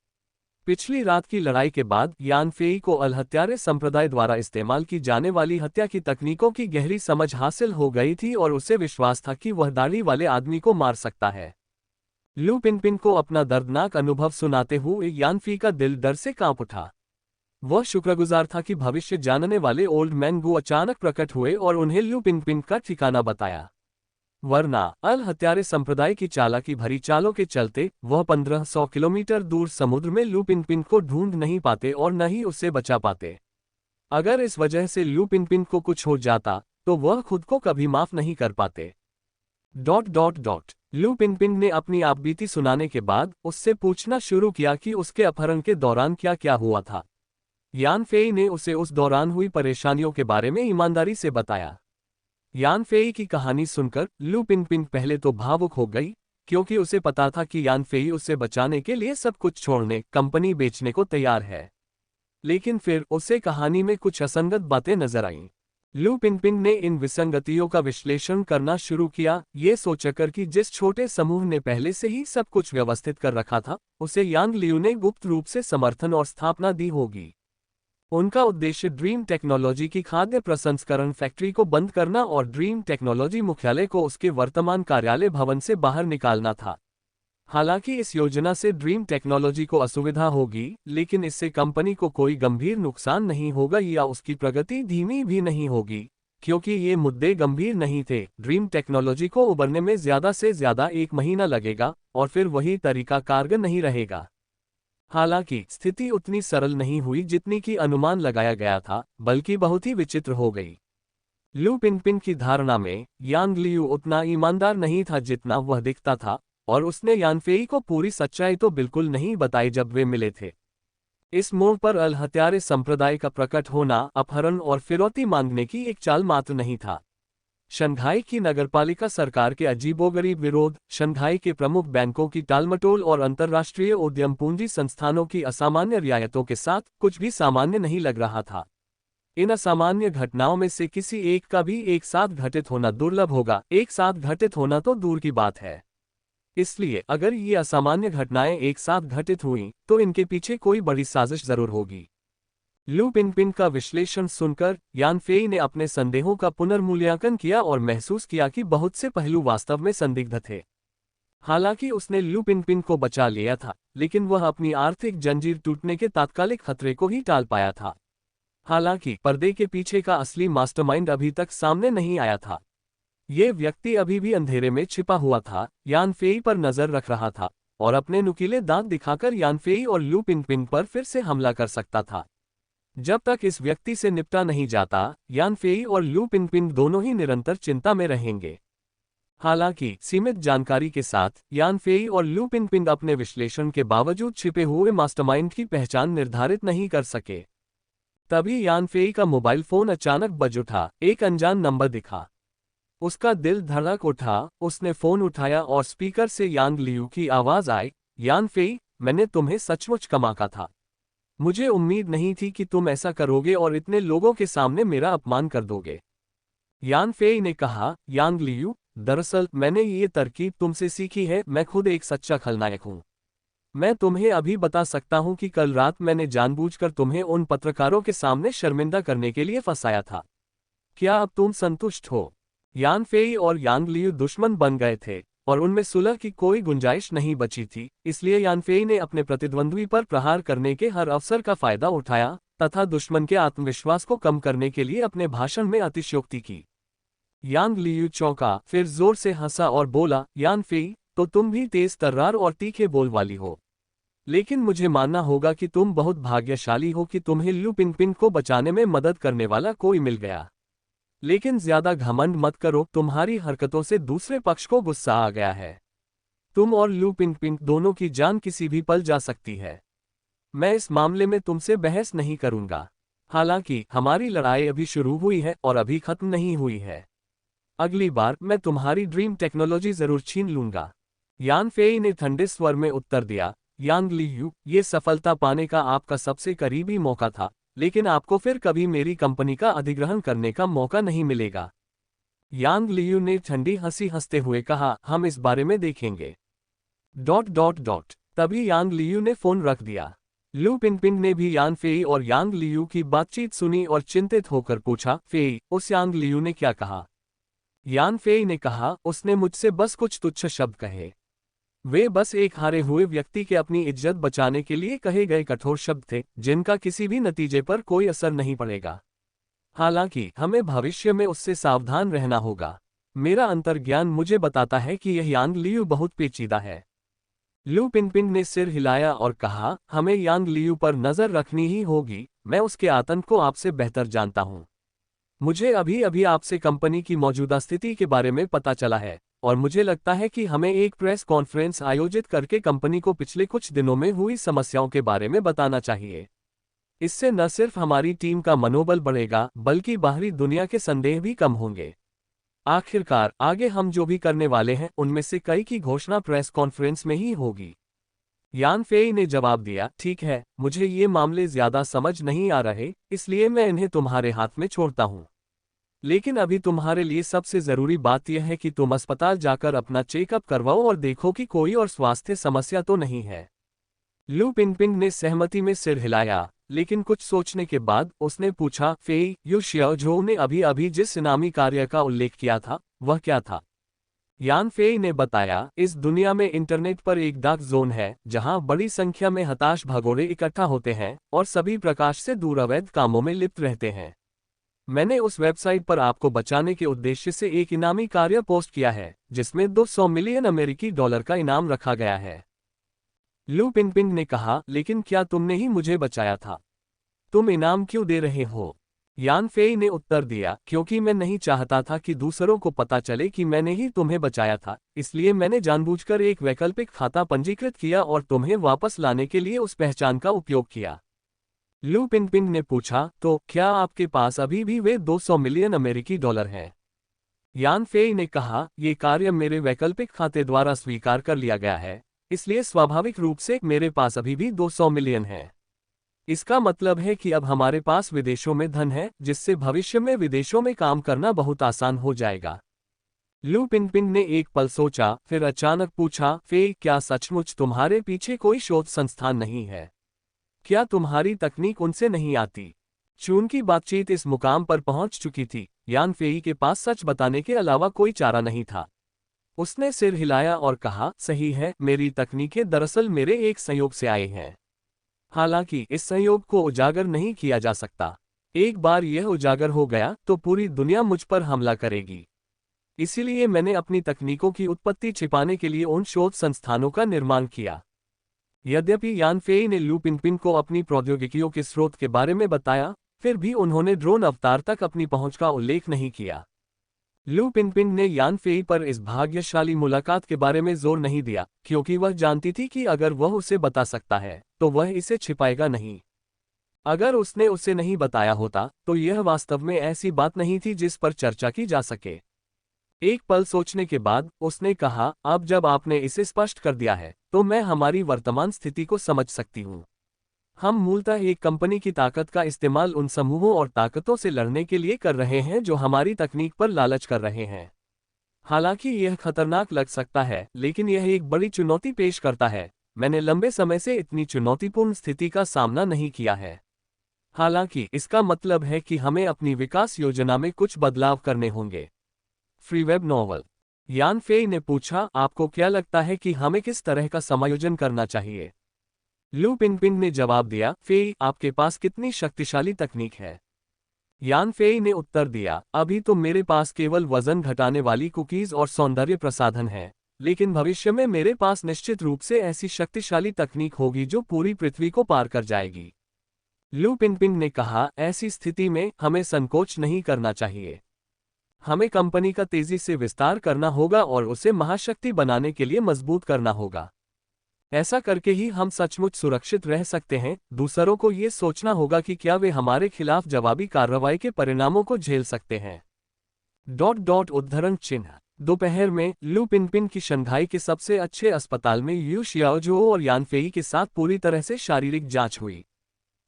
पिछली रात की लड़ाई के बाद यान फेई को अल हत्यारे संप्रदाय द्वारा इस्तेमाल की जाने वाली हत्या की तकनीकों की गहरी समझ हासिल हो गई थी और उसे विश्वास था कि वह दाढ़ी वाले आदमी को मार सकता है। लू पिनपिन को अपना दर्दनाक अनुभव सुनाते हुए यान फेई का दिल डर से कांप उठा। वह शुक्रगुजार था कि भविष्य जानने वाले ओल्ड मैन गु अचानक प्रकट हुए और उन्हें लू पिनपिन का ठिकाना बताया। वरना अल हत्यारे संप्रदाय की चालाकी भरी चालों के चलते वह 1500 किलोमीटर दूर समुद्र में लू पिनपिन को ढूंढ नहीं पाते और न ही उसे बचा पाते। अगर इस वजह से लू पिनपिन को कुछ हो जाता तो वह खुद को कभी माफ नहीं कर पाते। ... लू पिनपिन ने अपनी आपबीती सुनाने के बाद उससे पूछना शुरू किया कि उसके अपहरण के दौरान क्या क्या हुआ था। यान फेई ने उसे उस दौरान हुई परेशानियों के बारे में ईमानदारी से बताया। यान फेई की कहानी सुनकर लू पिनपिन पहले तो भावुक हो गई, क्योंकि उसे पता था कि यान फेई उसे बचाने के लिए सब कुछ छोड़ने, कंपनी बेचने को तैयार है। लेकिन फिर उसे कहानी में कुछ असंगत बातें नजर आईं। लू पिनपिन ने इन विसंगतियों का विश्लेषण करना शुरू किया, ये सोचकर कि जिस छोटे समूह ने पहले से ही सब कुछ व्यवस्थित कर रखा था, उसे यांग लियू ने गुप्त रूप से समर्थन और स्थापना दी होगी। उनका उद्देश्य ड्रीम टेक्नोलॉजी की खाद्य प्रसंस्करण फैक्ट्री को बंद करना और ड्रीम टेक्नोलॉजी मुख्यालय को उसके वर्तमान कार्यालय भवन से बाहर निकालना था। हालांकि इस योजना से ड्रीम टेक्नोलॉजी को असुविधा होगी, लेकिन इससे कंपनी को कोई गंभीर नुकसान नहीं होगा या उसकी प्रगति धीमी भी नहीं होगी, क्योंकि ये मुद्दे गंभीर नहीं थे। ड्रीम टेक्नोलॉजी को उबरने में ज्यादा से ज्यादा 1 महीना लगेगा और फिर वही तरीका कारगर नहीं रहेगा। हालांकि स्थिति उतनी सरल नहीं हुई जितनी की अनुमान लगाया गया था, बल्कि बहुत ही विचित्र हो गई। लू पिनपिन की धारणा में यांग लियू उतना ईमानदार नहीं था जितना वह दिखता था, और उसने यान फेई को पूरी सच्चाई तो बिल्कुल नहीं बताई जब वे मिले थे। इस मोड़ पर अल हत्यारे संप्रदाय का प्रकट होना अपहरण और फिरौती मांगने की एक चाल मात्र नहीं था। शंघाई की नगरपालिका सरकार के अजीबोगरीब विरोध, शंघाई के प्रमुख बैंकों की टालमटोल और अंतर्राष्ट्रीय उद्यम पूंजी संस्थानों की असामान्य रियायतों के साथ कुछ भी सामान्य नहीं लग रहा था। इन असामान्य घटनाओं में से किसी एक का भी एक साथ घटित होना दुर्लभ होगा, एक साथ घटित होना तो दूर की बात है। इसलिए अगर ये असामान्य घटनाएं एक साथ घटित हुईं, तो इनके पीछे कोई बड़ी साजिश जरूर होगी। लू पिनपिन का विश्लेषण सुनकर यान फेई ने अपने संदेहों का पुनर्मूल्यांकन किया और महसूस किया कि बहुत से पहलू वास्तव में संदिग्ध थे। हालांकि उसने लू पिनपिन को बचा लिया था, लेकिन वह अपनी आर्थिक जंजीर टूटने के तात्कालिक खतरे को ही टाल पाया था। हालांकि पर्दे के पीछे का असली मास्टरमाइंड अभी तक सामने नहीं आया था। ये व्यक्ति अभी भी अंधेरे में छिपा हुआ था, यान फेई पर नजर रख रहा था और अपने नुकीले दांत दिखाकर यान फेई और लू पिनपिन पर फिर से हमला कर सकता था। जब तक इस व्यक्ति से निपटा नहीं जाता, यान फेई और लू पिनपिन दोनों ही निरंतर चिंता में रहेंगे। हालांकि सीमित जानकारी के साथ यान फेई और लू पिनपिन अपने विश्लेषण के बावजूद छिपे हुए मास्टरमाइंड की पहचान निर्धारित नहीं कर सके। तभी यान फेई का मोबाइल फोन अचानक बज उठा, एक अनजान नंबर दिखा। उसका दिल धड़क उठा, उसने फोन उठाया और स्पीकर से यांग लियू की आवाज आई, यान फेई, मैंने तुम्हें सचमुच कमाका था। मुझे उम्मीद नहीं थी कि तुम ऐसा करोगे और इतने लोगों के सामने मेरा अपमान कर दोगे। यान फेई ने कहा, यांग लियू, दरअसल मैंने ये तरकीब तुमसे सीखी है, मैं खुद एक सच्चा खलनायक हूँ। मैं तुम्हें अभी बता सकता हूं कि कल रात मैंने जानबूझकर तुम्हें उन पत्रकारों के सामने शर्मिंदा करने के लिए फंसाया था। क्या अब तुम संतुष्ट हो? यान फेई और यांग लियू दुश्मन बन गए थे और उनमें सुलह की कोई गुंजाइश नहीं बची थी, इसलिए यान फेई ने अपने प्रतिद्वंद्वी पर प्रहार करने के हर अवसर का फायदा उठाया तथा दुश्मन के आत्मविश्वास को कम करने के लिए अपने भाषण में अतिशयोक्ति की। यांग लियू चौंका, फिर जोर से हंसा और बोला, यान फेई, तो तुम भी तेज तर्रार और तीखे बोल वाली हो। लेकिन मुझे मानना होगा कि तुम बहुत भाग्यशाली हो कि तुम्हें लू पिनपिन को बचाने में मदद करने वाला कोई मिल गया। लेकिन ज्यादा घमंड मत करो, तुम्हारी हरकतों से दूसरे पक्ष को गुस्सा आ गया है। तुम और लू पिनपिन दोनों की जान किसी भी पल जा सकती है। मैं इस मामले में तुमसे बहस नहीं करूंगा। हालांकि हमारी लड़ाई अभी शुरू हुई है और अभी खत्म नहीं हुई है। अगली बार मैं तुम्हारी ड्रीम टेक्नोलॉजी जरूर छीन लूंगा। यान फेई ने ठंडे स्वर में उत्तर दिया, यांग लियू, ये सफलता पाने का आपका सबसे करीबी मौका था, लेकिन आपको फिर कभी मेरी कंपनी का अधिग्रहण करने का मौका नहीं मिलेगा। यांग लियू ने ठंडी हंसी हंसते हुए कहा, हम इस बारे में देखेंगे। ... तभी यांग लियू ने फोन रख दिया। लू पिनपिन ने भी यान फेई और यांग लियू की बातचीत सुनी और चिंतित होकर पूछा, फेई, उस यांग लियू ने क्या कहा? यान फेई ने कहा, उसने मुझसे बस कुछ तुच्छ शब्द कहे। वे बस एक हारे हुए व्यक्ति के अपनी इज्जत बचाने के लिए कहे गए कठोर शब्द थे, जिनका किसी भी नतीजे पर कोई असर नहीं पड़ेगा। हालांकि हमें भविष्य में उससे सावधान रहना होगा। मेरा अंतर्ज्ञान मुझे बताता है कि यह यांग लियू बहुत पेचीदा है। लू पिनपिन ने सिर हिलाया और कहा, हमें यांग लियू पर नजर रखनी ही होगी, मैं उसके आतंक को आपसे बेहतर जानता हूं। मुझे अभी अभी आपसे कंपनी की मौजूदा स्थिति के बारे में पता चला है और मुझे लगता है कि हमें एक प्रेस कॉन्फ्रेंस आयोजित करके कंपनी को पिछले कुछ दिनों में हुई समस्याओं के बारे में बताना चाहिए। इससे न सिर्फ हमारी टीम का मनोबल बढ़ेगा, बल्कि बाहरी दुनिया के संदेह भी कम होंगे। आखिरकार आगे हम जो भी करने वाले हैं उनमें से कई की घोषणा प्रेस कॉन्फ्रेंस में ही होगी। यान फेई ने जवाब दिया, ठीक है, मुझे ये मामले ज्यादा समझ नहीं आ रहे, इसलिए मैं इन्हें तुम्हारे हाथ में छोड़ता हूँ। लेकिन अभी तुम्हारे लिए सबसे जरूरी बात यह है कि तुम अस्पताल जाकर अपना चेकअप करवाओ और देखो कि कोई और स्वास्थ्य समस्या तो नहीं है। लू पिनपिन ने सहमति में सिर हिलाया, लेकिन कुछ सोचने के बाद उसने पूछा, फेई, यू शियाओझो ने अभी अभी जिस इनामी कार्य का उल्लेख किया था, वह क्या था? यान फेई ने बताया, इस दुनिया में इंटरनेट पर एक डार्क जोन है, जहां बड़ी संख्या में हताश भगोड़े इकट्ठा होते हैं और सभी प्रकाश से दूर अवैध कामों में लिप्त रहते हैं। मैंने उस वेबसाइट पर आपको बचाने के उद्देश्य से एक इनामी कार्य पोस्ट किया है, जिसमें 200 मिलियन अमेरिकी डॉलर का इनाम रखा गया है। लू पिनपिन ने कहा, लेकिन क्या तुमने ही मुझे बचाया था? तुम इनाम क्यों दे रहे हो? यान फेई ने उत्तर दिया, क्योंकि मैं नहीं चाहता था कि दूसरों को पता चले कि मैंने ही तुम्हें बचाया था, इसलिए मैंने जानबूझकर एक वैकल्पिक खाता पंजीकृत किया और तुम्हें वापस लाने के लिए उस पहचान का उपयोग किया। लू पिनपिन ने पूछा, तो क्या आपके पास अभी भी वे 200 मिलियन अमेरिकी डॉलर हैं? यान फेई ने कहा, ये कार्य मेरे वैकल्पिक खाते द्वारा स्वीकार कर लिया गया है, इसलिए स्वाभाविक रूप से मेरे पास अभी भी 200 मिलियन है। इसका मतलब है कि अब हमारे पास विदेशों में धन है, जिससे भविष्य में विदेशों में काम करना बहुत आसान हो जाएगा। लू पिनपिन ने एक पल सोचा, फिर अचानक पूछा, फे, क्या सचमुच तुम्हारे पीछे कोई शोध संस्थान नहीं है? क्या तुम्हारी तकनीक उनसे नहीं आती? चून की बातचीत इस मुकाम पर पहुंच चुकी थी, यान फेई के पास सच बताने के अलावा कोई चारा नहीं था। उसने सिर हिलाया और कहा, सही है, मेरी तकनीकें दरअसल मेरे एक संयोग से आए हैं। हालांकि इस संयोग को उजागर नहीं किया जा सकता। एक बार यह उजागर हो गया तो पूरी दुनिया मुझ पर हमला करेगी। इसीलिए मैंने अपनी तकनीकों की उत्पत्ति छिपाने के लिए उन शोध संस्थानों का निर्माण किया। यद्यपि यान फेई ने लू पिनपिन को अपनी प्रौद्योगिकियों के स्रोत के बारे में बताया, फिर भी उन्होंने ड्रोन अवतार तक अपनी पहुंच का उल्लेख नहीं किया। लू पिनपिन ने यान फेई पर इस भाग्यशाली मुलाकात के बारे में जोर नहीं दिया, क्योंकि वह जानती थी कि अगर वह उसे बता सकता है तो वह इसे छिपाएगा नहीं। अगर उसने उसे नहीं बताया होता तो यह वास्तव में ऐसी बात नहीं थी जिस पर चर्चा की जा सके। एक पल सोचने के बाद उसने कहा, अब जब आपने इसे स्पष्ट कर दिया है तो मैं हमारी वर्तमान स्थिति को समझ सकती हूँ। हम मूलतः एक कंपनी की ताकत का इस्तेमाल उन समूहों और ताकतों से लड़ने के लिए कर रहे हैं जो हमारी तकनीक पर लालच कर रहे हैं। हालांकि यह खतरनाक लग सकता है, लेकिन यह एक बड़ी चुनौती पेश करता है। मैंने लंबे समय से इतनी चुनौतीपूर्ण स्थिति का सामना नहीं किया है। हालांकि इसका मतलब है कि हमें अपनी विकास योजना में कुछ बदलाव करने होंगे। Free web novel. यान फेई ने पूछा, आपको क्या लगता है कि हमें किस तरह का समायोजन करना चाहिए? लू पिनपिन ने जवाब दिया, फेई, आपके पास कितनी शक्तिशाली तकनीक है? यान फेई ने उत्तर दिया, अभी तो मेरे पास केवल वजन घटाने वाली कुकीज और सौंदर्य प्रसाधन है, लेकिन भविष्य में मेरे पास निश्चित रूप से ऐसी शक्तिशाली तकनीक होगी जो पूरी पृथ्वी को पार कर जाएगी। लू पिनपिन ने कहा, ऐसी स्थिति में हमें संकोच नहीं करना चाहिए। हमें कंपनी का तेजी से विस्तार करना होगा और उसे महाशक्ति बनाने के लिए मजबूत करना होगा। ऐसा करके ही हम सचमुच सुरक्षित रह सकते हैं। दूसरों को ये सोचना होगा कि क्या वे हमारे खिलाफ जवाबी कार्रवाई के परिणामों को झेल सकते हैं। उद्धरण चिन्ह। दोपहर में लू पिनपिन की शंघाई के सबसे अच्छे अस्पताल में यू शियाओजो और यान फेई के साथ पूरी तरह से शारीरिक जांच हुई।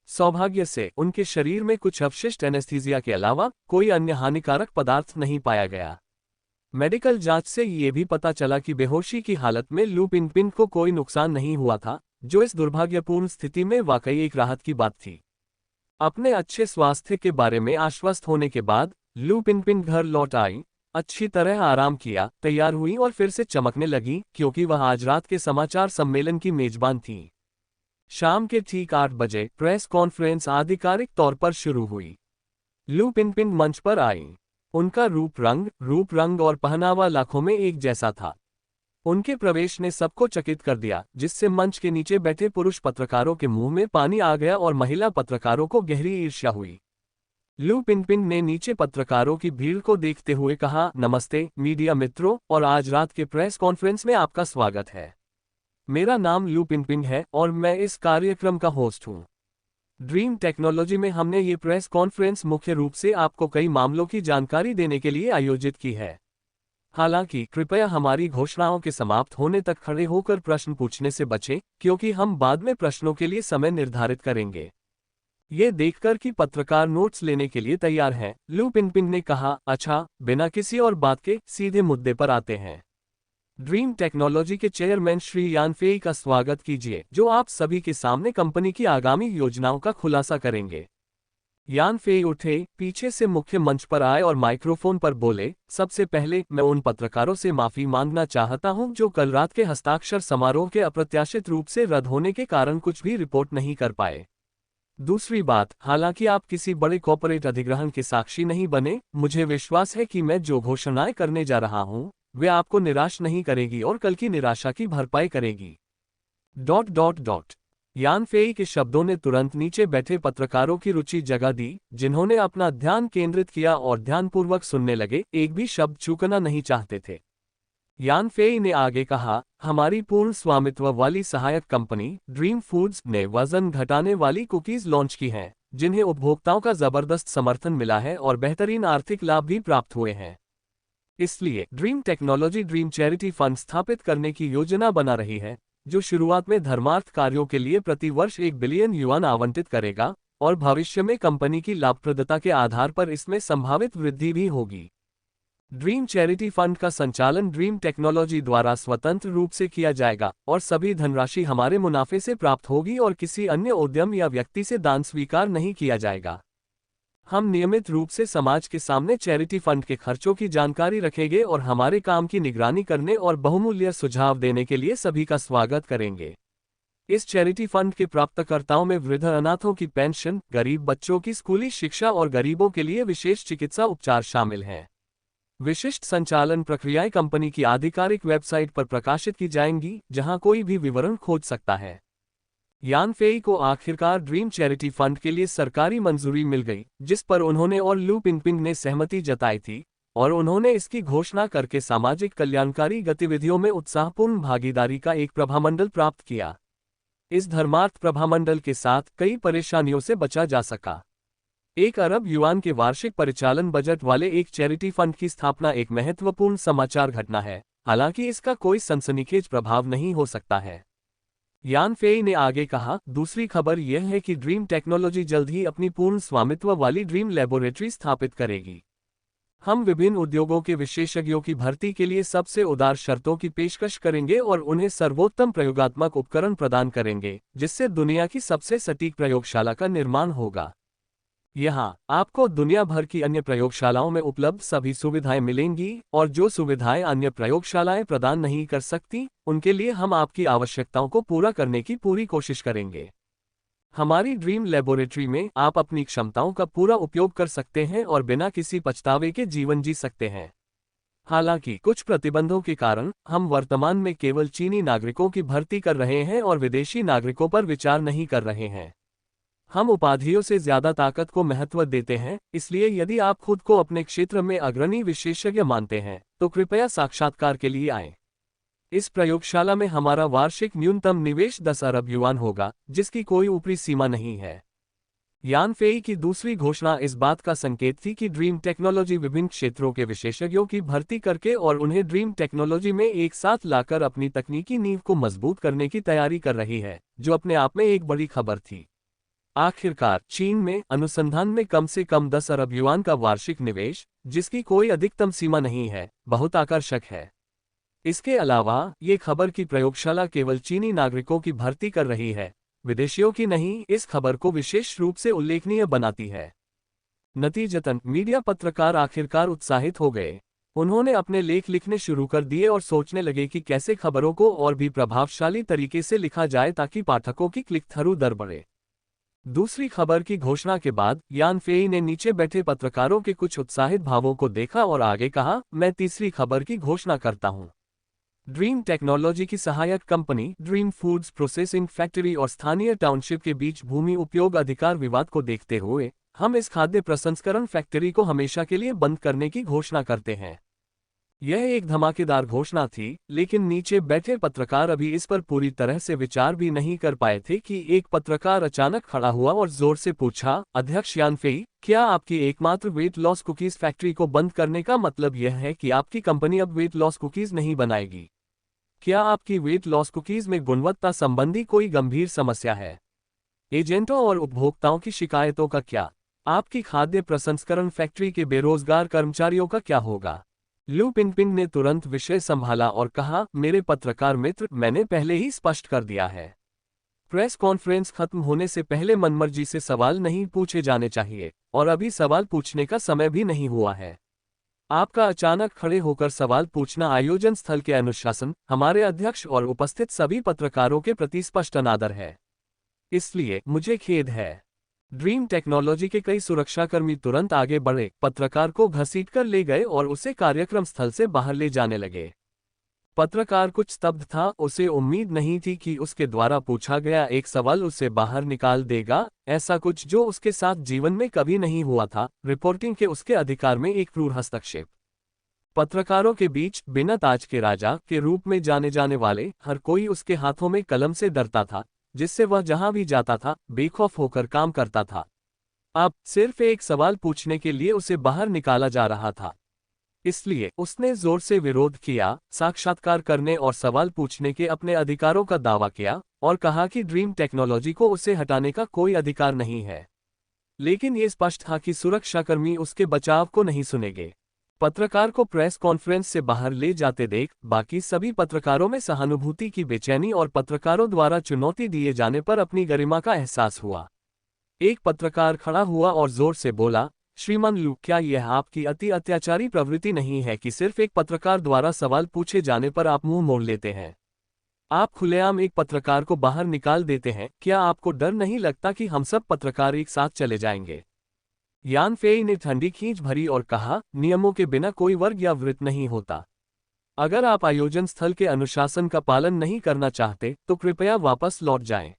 सौभाग्य से उनके शरीर में कुछ अवशिष्ट एनेस्थीसिया के अलावा कोई अन्य हानिकारक पदार्थ नहीं पाया गया। मेडिकल जांच से ये भी पता चला कि बेहोशी की हालत में लू पिनपिन को कोई नुकसान नहीं हुआ था, जो इस दुर्भाग्यपूर्ण स्थिति में वाकई एक राहत की बात थी। अपने अच्छे स्वास्थ्य के बारे में आश्वस्त होने के बाद लू पिनपिन घर लौट आई, अच्छी तरह आराम किया, तैयार हुई और फिर से चमकने लगी, क्योंकि वह आज रात के समाचार सम्मेलन की मेजबान थी। शाम के ठीक 8 बजे प्रेस कॉन्फ्रेंस आधिकारिक तौर पर शुरू हुई। लू पिनपिन मंच पर आई। उनका रूप रंग और पहनावा लाखों में एक जैसा था। उनके प्रवेश ने सबको चकित कर दिया, जिससे मंच के नीचे बैठे पुरुष पत्रकारों के मुंह में पानी आ गया और महिला पत्रकारों को गहरी ईर्ष्या हुई। लू पिनपिन ने नीचे पत्रकारों की भीड़ को देखते हुए कहा, नमस्ते मीडिया मित्रों, और आज रात के प्रेस कॉन्फ्रेंस में आपका स्वागत है। मेरा नाम लू पिनपिन है और मैं इस कार्यक्रम का होस्ट हूँ। ड्रीम टेक्नोलॉजी में हमने ये प्रेस कॉन्फ्रेंस मुख्य रूप से आपको कई मामलों की जानकारी देने के लिए आयोजित की है। हालांकि कृपया हमारी घोषणाओं के समाप्त होने तक खड़े होकर प्रश्न पूछने से बचें, क्योंकि हम बाद में प्रश्नों के लिए समय निर्धारित करेंगे। ये देखकर कि पत्रकार नोट्स लेने के लिए तैयार हैं, लू पिनपिन ने कहा, अच्छा, बिना किसी और बात के सीधे मुद्दे पर आते हैं। ड्रीम टेक्नोलॉजी के चेयरमैन श्री यान फेई का स्वागत कीजिए, जो आप सभी के सामने कंपनी की आगामी योजनाओं का खुलासा करेंगे। यान फेई उठे, पीछे से मुख्य मंच पर आए और माइक्रोफोन पर बोले, सबसे पहले मैं उन पत्रकारों से माफी मांगना चाहता हूं जो कल रात के हस्ताक्षर समारोह के अप्रत्याशित रूप से रद्द होने के कारण कुछ भी रिपोर्ट नहीं कर पाए। दूसरी बात, हालांकि आप किसी बड़े कॉर्पोरेट अधिग्रहण के साक्षी नहीं बने, मुझे विश्वास है कि मैं जो घोषणाएं करने जा रहा हूं वे आपको निराश नहीं करेगी और कल की निराशा की भरपाई करेगी। यान फेई के शब्दों ने तुरंत नीचे बैठे पत्रकारों की रुचि जगा दी, जिन्होंने अपना ध्यान केंद्रित किया और ध्यानपूर्वक सुनने लगे, एक भी शब्द चूकना नहीं चाहते थे। यान फेई ने आगे कहा, हमारी पूर्ण स्वामित्व वाली सहायक कंपनी ड्रीम फूड्स ने वजन घटाने वाली कुकीज लॉन्च की हैं, जिन्हें उपभोक्ताओं का जबरदस्त समर्थन मिला है और बेहतरीन आर्थिक लाभ भी प्राप्त हुए हैं। इसलिए dream technology dream charity fund स्थापित करने की योजना बना रही है, जो शुरुआत में धर्मार्थ कार्यों के लिए प्रति वर्ष 1 बिलियन युआन आवंटित करेगा और भविष्य में कंपनी की लाभप्रदता के आधार पर इसमें संभावित वृद्धि भी होगी। ड्रीम चैरिटी फंड का संचालन ड्रीम टेक्नोलॉजी द्वारा स्वतंत्र रूप से किया जाएगा और सभी धनराशि हमारे मुनाफे से प्राप्त होगी और किसी अन्य उद्यम या व्यक्ति से दान स्वीकार नहीं किया जाएगा। हम नियमित रूप से समाज के सामने चैरिटी फंड के खर्चों की जानकारी रखेंगे और हमारे काम की निगरानी करने और बहुमूल्य सुझाव देने के लिए सभी का स्वागत करेंगे। इस चैरिटी फंड के प्राप्तकर्ताओं में वृद्ध अनाथों की पेंशन, गरीब बच्चों की स्कूली शिक्षा और गरीबों के लिए विशेष चिकित्सा उपचार शामिल हैं। विशिष्ट संचालन प्रक्रियाएं कंपनी की आधिकारिक वेबसाइट पर प्रकाशित की जाएंगी, जहां कोई भी विवरण खोज सकता है। यान फेई को आखिरकार ड्रीम चैरिटी फंड के लिए सरकारी मंजूरी मिल गई, जिस पर उन्होंने और लू पिंगपिंग ने सहमति जताई थी, और उन्होंने इसकी घोषणा करके सामाजिक कल्याणकारी गतिविधियों में उत्साहपूर्ण भागीदारी का एक प्रभामंडल प्राप्त किया। इस धर्मार्थ प्रभामंडल के साथ कई परेशानियों से बचा जा सका। 1 अरब युआन के वार्षिक परिचालन बजट वाले एक चैरिटी फंड की स्थापना एक महत्वपूर्ण समाचार घटना है, हालांकि इसका कोई सनसनीखेज प्रभाव नहीं हो सकता है। यान फेई ने आगे कहा, दूसरी खबर यह है कि ड्रीम टेक्नोलॉजी जल्द ही अपनी पूर्ण स्वामित्व वाली ड्रीम लैबोरेटरी स्थापित करेगी। हम विभिन्न उद्योगों के विशेषज्ञों की भर्ती के लिए सबसे उदार शर्तों की पेशकश करेंगे और उन्हें सर्वोत्तम प्रयोगात्मक उपकरण प्रदान करेंगे, जिससे दुनिया की सबसे सटीक प्रयोगशाला का निर्माण होगा। यहाँ आपको दुनिया भर की अन्य प्रयोगशालाओं में उपलब्ध सभी सुविधाएं मिलेंगी और जो सुविधाएं अन्य प्रयोगशालाएं प्रदान नहीं कर सकती, उनके लिए हम आपकी आवश्यकताओं को पूरा करने की पूरी कोशिश करेंगे। हमारी ड्रीम लैबोरेटरी में आप अपनी क्षमताओं का पूरा उपयोग कर सकते हैं और बिना किसी पछतावे के जीवन जी सकते हैं। हालांकि कुछ प्रतिबंधों के कारण हम वर्तमान में केवल चीनी नागरिकों की भर्ती कर रहे हैं और विदेशी नागरिकों पर विचार नहीं कर रहे हैं। हम उपाधियों से ज्यादा ताकत को महत्व देते हैं, इसलिए यदि आप खुद को अपने क्षेत्र में अग्रणी विशेषज्ञ मानते हैं, तो कृपया साक्षात्कार के लिए आएं। इस प्रयोगशाला में हमारा वार्षिक न्यूनतम निवेश 10 अरब युआन होगा, जिसकी कोई ऊपरी सीमा नहीं है। यान फेई की दूसरी घोषणा इस बात का संकेत थी कि ड्रीम टेक्नोलॉजी विभिन्न क्षेत्रों के विशेषज्ञों की भर्ती करके और उन्हें ड्रीम टेक्नोलॉजी में एक साथ लाकर अपनी तकनीकी नींव को मजबूत करने की तैयारी कर रही है, जो अपने आप में एक बड़ी खबर थी। आखिरकार चीन में अनुसंधान में कम से कम 10 अरब युआन का वार्षिक निवेश, जिसकी कोई अधिकतम सीमा नहीं है, बहुत आकर्षक है। इसके अलावा ये खबर की प्रयोगशाला केवल चीनी नागरिकों की भर्ती कर रही है, विदेशियों की नहीं, इस खबर को विशेष रूप से उल्लेखनीय बनाती है। नतीजतन मीडिया पत्रकार आखिरकार उत्साहित हो गए। उन्होंने अपने लेख लिखने शुरू कर दिए और सोचने लगे कि कैसे खबरों को और भी प्रभावशाली तरीके से लिखा जाए ताकि पाठकों की क्लिक थ्रू दर बढ़े। दूसरी खबर की घोषणा के बाद यान फेई ने नीचे बैठे पत्रकारों के कुछ उत्साहित भावों को देखा और आगे कहा, मैं तीसरी खबर की घोषणा करता हूं। ड्रीम टेक्नोलॉजी की सहायक company dream foods processing factory और स्थानीय टाउनशिप के बीच भूमि उपयोग अधिकार विवाद को देखते हुए हम इस खाद्य प्रसंस्करण फैक्ट्री को हमेशा के लिए बंद करने की घोषणा करते हैं। यह एक धमाकेदार घोषणा थी, लेकिन नीचे बैठे पत्रकार अभी इस पर पूरी तरह से विचार भी नहीं कर पाए थे कि एक पत्रकार अचानक खड़ा हुआ और जोर से पूछा, अध्यक्ष यान फेई, क्या आपकी एकमात्र वेट लॉस कुकीज फैक्ट्री को बंद करने का मतलब यह है कि आपकी कंपनी अब वेट लॉस कुकीज नहीं बनाएगी? क्या आपकी वेट लॉस कुकीज में गुणवत्ता संबंधी कोई गंभीर समस्या है? एजेंटों और उपभोक्ताओं की शिकायतों का क्या? आपकी खाद्य प्रसंस्करण फैक्ट्री के बेरोजगार कर्मचारियों का क्या होगा? लू पिंगपिंग ने तुरंत विषय संभाला और कहा, मेरे पत्रकार मित्र, मैंने पहले ही स्पष्ट कर दिया है। प्रेस कॉन्फ्रेंस खत्म होने से पहले मनमर्जी से सवाल नहीं पूछे जाने चाहिए, और अभी सवाल पूछने का समय भी नहीं हुआ है। आपका अचानक खड़े होकर सवाल पूछना आयोजन स्थल के अनुशासन, हमारे अध्यक्ष और उपस्थित सभी पत्रकारों के प्रति स्पष्ट अनादर है। इसलिए मुझे खेद है। ड्रीम टेक्नोलॉजी के कई सुरक्षाकर्मी तुरंत आगे बढ़े, पत्रकार को घसीटकर ले गए और उसे कार्यक्रम स्थल से बाहर ले जाने लगे। पत्रकार कुछ स्तब्ध था, उसे उम्मीद नहीं थी कि उसके द्वारा पूछा गया एक सवाल उसे बाहर निकाल देगा, ऐसा कुछ जो उसके साथ जीवन में कभी नहीं हुआ था। रिपोर्टिंग के उसके अधिकार में एक क्रूर हस्तक्षेप। पत्रकारों के बीच बिना ताज के राजा के रूप में जाने जाने वाले हर कोई उसके हाथों में कलम से डरता था, जिससे वह जहां भी जाता था बेखौफ होकर काम करता था। अब सिर्फ एक सवाल पूछने के लिए उसे बाहर निकाला जा रहा था। इसलिए उसने जोर से विरोध किया, साक्षात्कार करने और सवाल पूछने के अपने अधिकारों का दावा किया और कहा कि ड्रीम टेक्नोलॉजी को उसे हटाने का कोई अधिकार नहीं है। लेकिन ये स्पष्ट था कि सुरक्षाकर्मी उसके बचाव को नहीं सुनेंगे। पत्रकार को प्रेस कॉन्फ्रेंस से बाहर ले जाते देख बाकी सभी पत्रकारों में सहानुभूति की बेचैनी और पत्रकारों द्वारा चुनौती दिए जाने पर अपनी गरिमा का एहसास हुआ। एक पत्रकार खड़ा हुआ और जोर से बोला, श्रीमान लू, क्या यह आपकी अति अत्याचारी प्रवृत्ति नहीं है कि सिर्फ एक पत्रकार द्वारा सवाल पूछे जाने पर आप मुंह मोड़ लेते हैं? आप खुलेआम एक पत्रकार को बाहर निकाल देते हैं। क्या आपको डर नहीं लगता कि हम सब पत्रकार एक साथ चले जाएंगे? यान फेई ने ठंडी खींच भरी और कहा, नियमों के बिना कोई वर्ग या वृत्त नहीं होता। अगर आप आयोजन स्थल के अनुशासन का पालन नहीं करना चाहते तो कृपया वापस लौट जाएं।